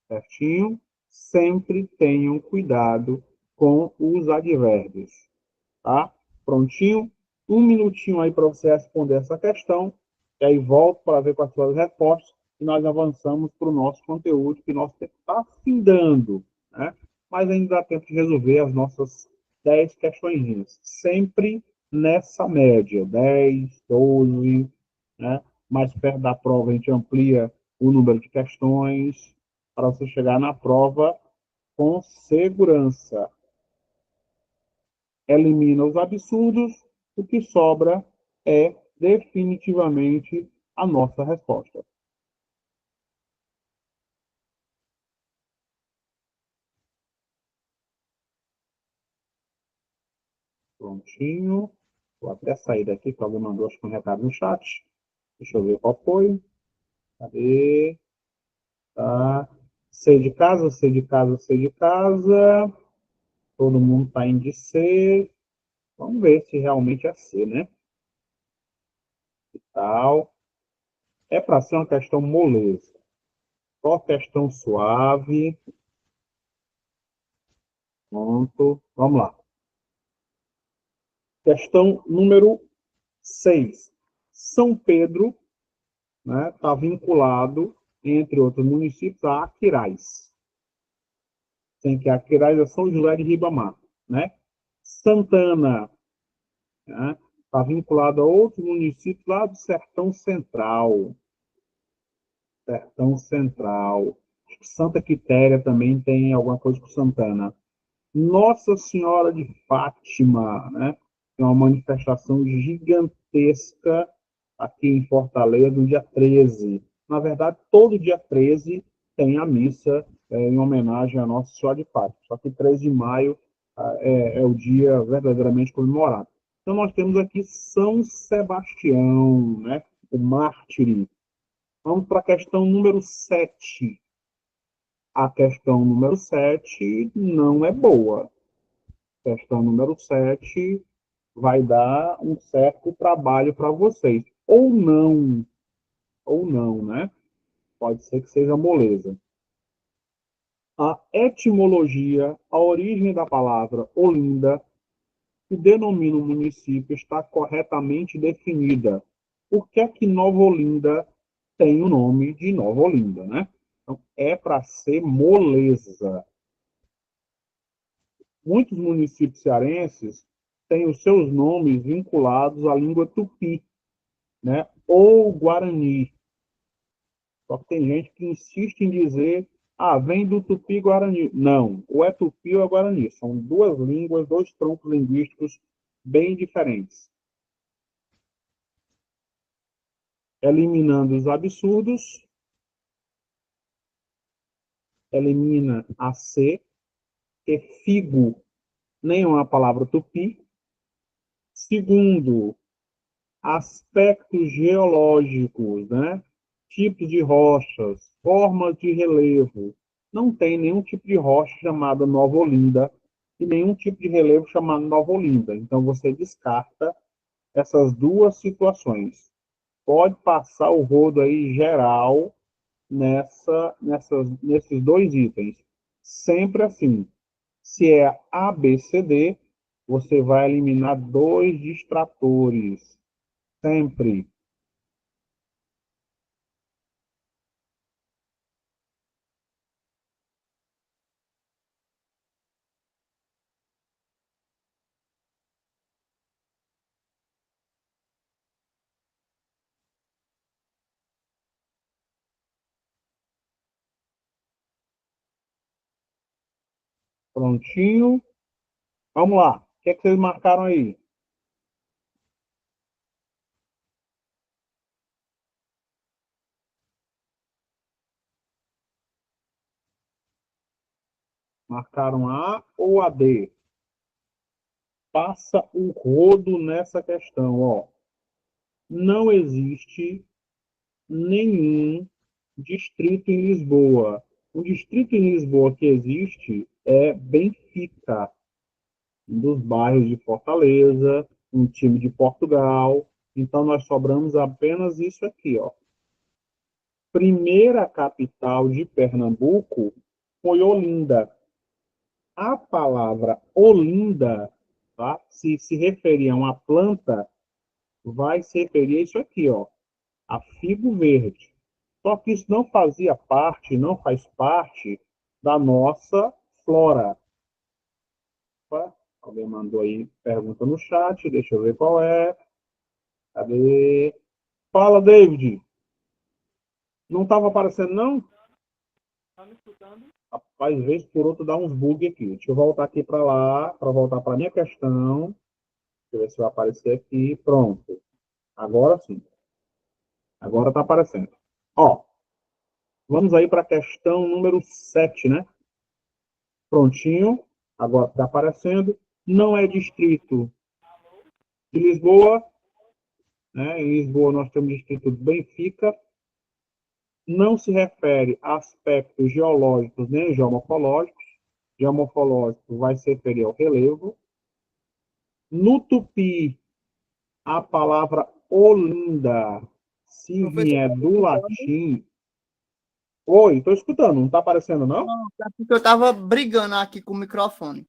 certinho? Sempre tenham cuidado com os advérbios, tá? Prontinho? Um minutinho aí para você responder essa questão, e aí volto para ver com as suas respostas, e nós avançamos para o nosso conteúdo, que nosso tempo está findando, né? Mas ainda dá tempo de resolver as nossas 10 questões, sempre nessa média, 10, 12, né? Mais perto da prova a gente amplia o número de questões, para você chegar na prova com segurança. Elimina os absurdos, o que sobra é definitivamente a nossa resposta. Prontinho. Vou até sair daqui, que alguém mandou acho que um recado no chat. Deixa eu ver qual foi. Cadê? Tá. C de casa, C de casa, C de casa. Todo mundo está indo de C. Vamos ver se realmente é C, né? E tal. É para ser uma questão moleza. Só questão suave. Pronto. Vamos lá. Questão número 6. São Pedro, né, está vinculado, entre outros municípios, a Aquiraz. Tem que Aquiraz é São José de Ribamar. Né? Santana, né, está vinculado a outros municípios lá do Sertão Central. Sertão Central. Santa Quitéria também tem alguma coisa com Santana. Nossa Senhora de Fátima, né? É uma manifestação gigantesca aqui em Fortaleza, no dia 13. Na verdade, todo dia 13 tem a missa em homenagem a Nossa Senhora de Fátima. Só que 13 de maio é o dia verdadeiramente comemorado. Então, nós temos aqui São Sebastião, né? O mártir. Vamos para a questão número 7. A questão número 7 não é boa. A questão número 7 vai dar um certo trabalho para vocês. Ou não, né? Pode ser que seja moleza. A etimologia, a origem da palavra Olinda, que denomina o município, está corretamente definida. Por que é que Nova Olinda tem o nome de Nova Olinda, né? Então, é para ser moleza. Muitos municípios cearenses têm os seus nomes vinculados à língua tupi, né? Ou guarani. Só que tem gente que insiste em dizer, vem do tupi-guarani. Não, ou é tupi ou é guarani. São duas línguas, dois troncos linguísticos bem diferentes. Eliminando os absurdos, elimina a C, que figo nem é uma palavra tupi. Segundo, aspectos geológicos, né? Tipos de rochas, formas de relevo. Não tem nenhum tipo de rocha chamada Nova Olinda e nenhum tipo de relevo chamado Nova Olinda. Então, você descarta essas duas situações. Pode passar o rodo aí geral nesses dois itens. Sempre assim. Se é A, B, C, D, você vai eliminar dois distratores. Sempre. Prontinho. Vamos lá. O que é que vocês marcaram aí? Marcaram A ou a D? Passa o rodo nessa questão, ó. Não existe nenhum distrito em Lisboa. O distrito em Lisboa que existe é Benfica, um dos bairros de Fortaleza, um time de Portugal. Então, nós sobramos apenas isso aqui, ó. Primeira capital de Pernambuco foi Olinda. A palavra Olinda, tá? Se referir a uma planta, vai se referir a isso aqui, ó, a figo verde. Só que isso não fazia parte, não faz parte da nossa flora. Opa, alguém mandou aí pergunta no chat, deixa eu ver qual é. Cadê? Fala, David. Não estava aparecendo, não? Rapaz, vez por outro dá uns bug aqui. Deixa eu voltar aqui para lá, para voltar para a minha questão. Deixa eu ver se vai aparecer aqui. Pronto. Agora sim. Agora está aparecendo. Ó, vamos aí para a questão número 7, né? Prontinho. Agora está aparecendo. Não é distrito de Lisboa. Né? Em Lisboa nós temos o distrito de Benfica. Não se refere a aspectos geológicos nem geomorfológicos. Geomorfológico vai se referir ao relevo. No tupi, a palavra Olinda, se vier do latim... Oi, estou escutando, não está aparecendo, não? Não, é porque eu estava brigando aqui com o microfone.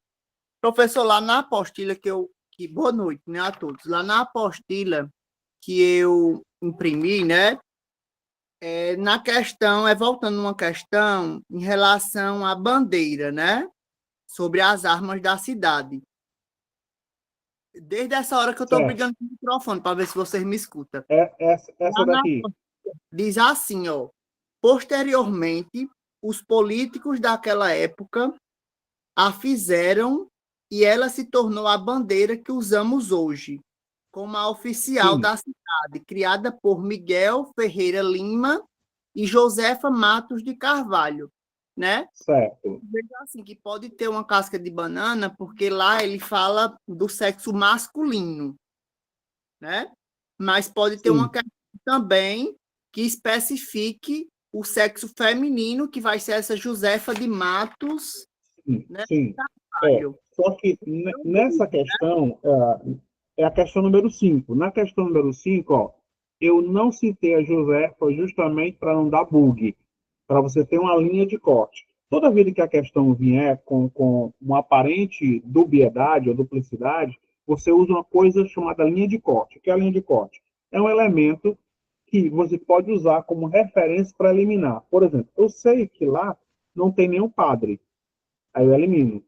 Professor, lá na apostila boa noite, né, a todos. Lá na apostila que eu imprimi, né, na questão, voltando uma questão em relação à bandeira, né, sobre as armas da cidade. Desde essa hora que eu estou brigando com o microfone, para ver se vocês me escutam. Essa daqui. Diz assim, ó. Posteriormente, os políticos daquela época a fizeram e ela se tornou a bandeira que usamos hoje, como a oficial Sim. da cidade, criada por Miguel Ferreira Lima e Josefa Matos de Carvalho, né? Certo. Veja assim, que pode ter uma casca de banana, porque lá ele fala do sexo masculino, né? Mas pode ter uma Sim. questão também que especifique o sexo feminino, que vai ser essa Josefa de Matos, Sim, né? sim. Trabalho. Só que nessa questão, é a questão número 5. Na questão número 5, ó, eu não citei a Josefa justamente para não dar bug, para você ter uma linha de corte. Toda vida que a questão vier com uma aparente dubiedade ou duplicidade, você usa uma coisa chamada linha de corte. O que é a linha de corte? É um elemento que você pode usar como referência para eliminar. Por exemplo, eu sei que lá não tem nenhum padre, aí eu elimino.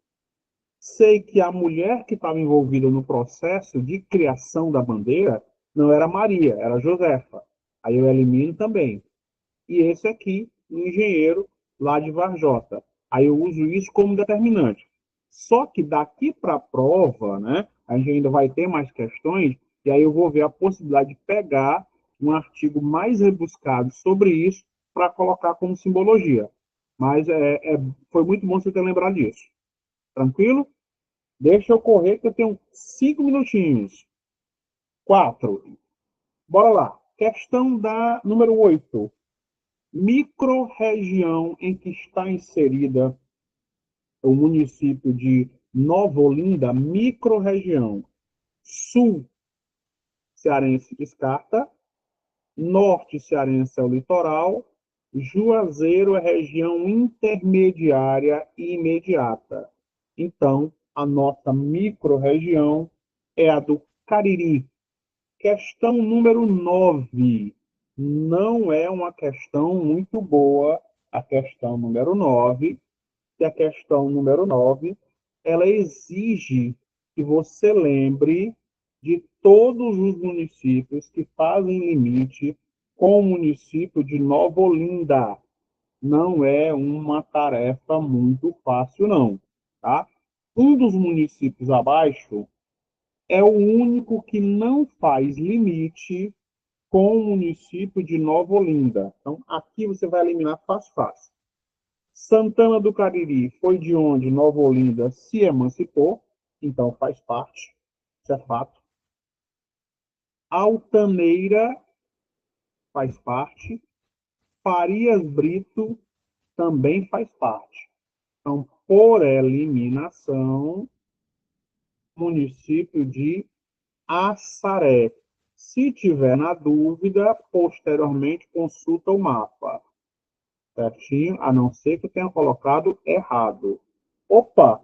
Sei que a mulher que estava envolvida no processo de criação da bandeira não era Maria, era Josefa. Aí eu elimino também. E esse aqui, o engenheiro lá de Varjota. Aí eu uso isso como determinante. Só que daqui para a prova, né, a gente ainda vai ter mais questões, e aí eu vou ver a possibilidade de pegar um artigo mais rebuscado sobre isso para colocar como simbologia. Mas foi muito bom você ter lembrado disso. Tranquilo? Deixa eu correr que eu tenho 5 minutinhos. 4. Bora lá. Questão da número 8. Microrregião em que está inserida o município de Nova Olinda, microrregião. Sul cearense descarta, norte cearense é o litoral, Juazeiro é região intermediária e imediata. Então, a nossa microrregião é a do Cariri. Questão número 9. Não é uma questão muito boa a questão número 9, que a questão número 9, ela exige que você lembre de todos os municípios que fazem limite com o município de Nova Olinda. Não é uma tarefa muito fácil, não. Tá? Um dos municípios abaixo é o único que não faz limite com o município de Nova Olinda. Então, aqui você vai eliminar fácil, fácil. Santana do Cariri foi de onde Nova Olinda se emancipou, então faz parte, isso é fato. Altaneira faz parte. Farias Brito também faz parte. Então, por eliminação, município de Assaré. Se tiver na dúvida, posteriormente consulta o mapa. Certinho? A não ser que eu tenha colocado errado. Opa!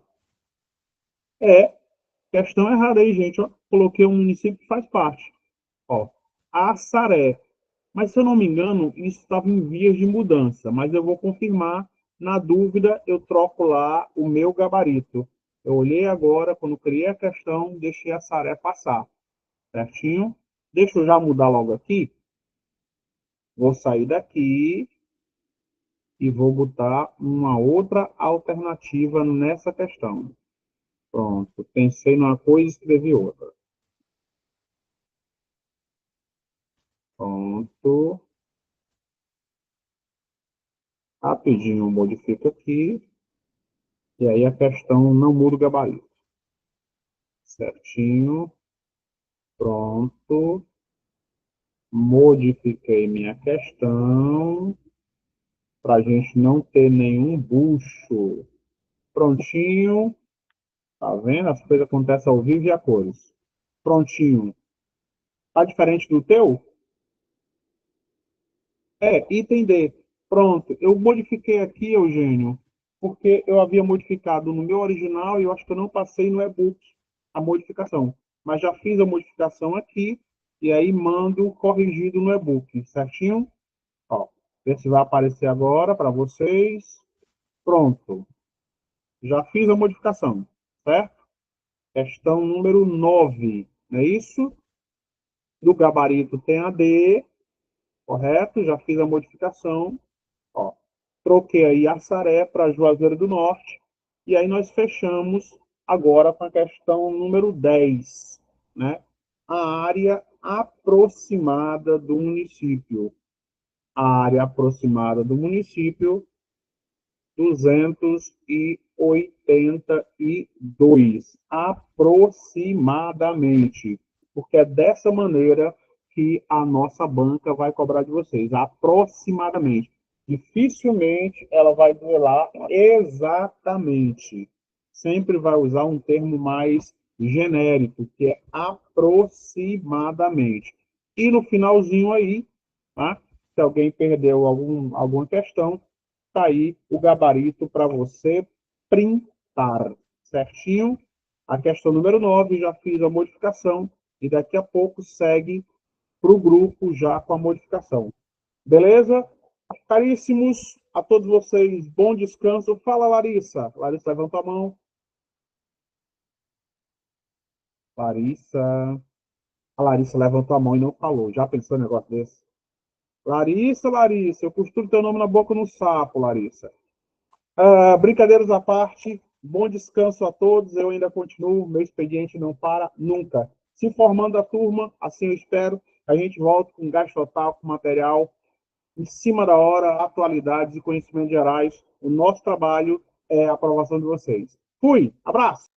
Questão errada aí, gente. Ó. Coloquei um município que faz parte. Ó, Assaré. Mas, se eu não me engano, isso estava em vias de mudança. Mas eu vou confirmar. Na dúvida, eu troco lá o meu gabarito. Eu olhei agora, quando criei a questão, deixei a Assaré passar. Certinho? Deixa eu já mudar logo aqui. Vou sair daqui e vou botar uma outra alternativa nessa questão. Pronto. Pensei numa coisa e escrevi outra. Pronto. Rapidinho modifico aqui. E aí a questão não muda o gabarito. Certinho. Pronto. Modifiquei minha questão. Para a gente não ter nenhum bucho. Prontinho. Tá vendo? As coisas acontecem ao vivo e a cores. Prontinho. Tá diferente do teu? Item D. Pronto. Eu modifiquei aqui, Eugênio, porque eu havia modificado no meu original e eu acho que eu não passei no e-book a modificação. Mas já fiz a modificação aqui e aí mando corrigido no e-book, certinho? Ó, ver se vai aparecer agora para vocês. Pronto. Já fiz a modificação, certo? Questão número 9, não é isso? Do gabarito tem a D, correto? Já fiz a modificação. Ó, troquei aí Assaré para Juazeiro do Norte. E aí nós fechamos agora com a questão número 10, né? A área aproximada do município. A área aproximada do município, 282. Aproximadamente. porque é dessa maneira que a nossa banca vai cobrar de vocês, aproximadamente. Dificilmente ela vai dizer lá exatamente. Sempre vai usar um termo mais genérico, que é aproximadamente. E no finalzinho aí, tá? Se alguém perdeu alguma questão, tá aí o gabarito para você printar, certinho? A questão número 9, já fiz a modificação e daqui a pouco segue para o grupo já com a modificação. Beleza? Caríssimos, a todos vocês, bom descanso. Fala, Larissa. Larissa, levanta a mão. Larissa. A Larissa levantou a mão e não falou. Já pensou em um negócio desse? Larissa, eu costuro teu nome na boca no sapo, Larissa. Brincadeiras à parte, bom descanso a todos. Eu ainda continuo, meu expediente não para nunca. Se formando a turma, assim eu espero, a gente volta com gás total, com material em cima da hora, atualidades e conhecimentos gerais. O nosso trabalho é a aprovação de vocês. Fui, abraço!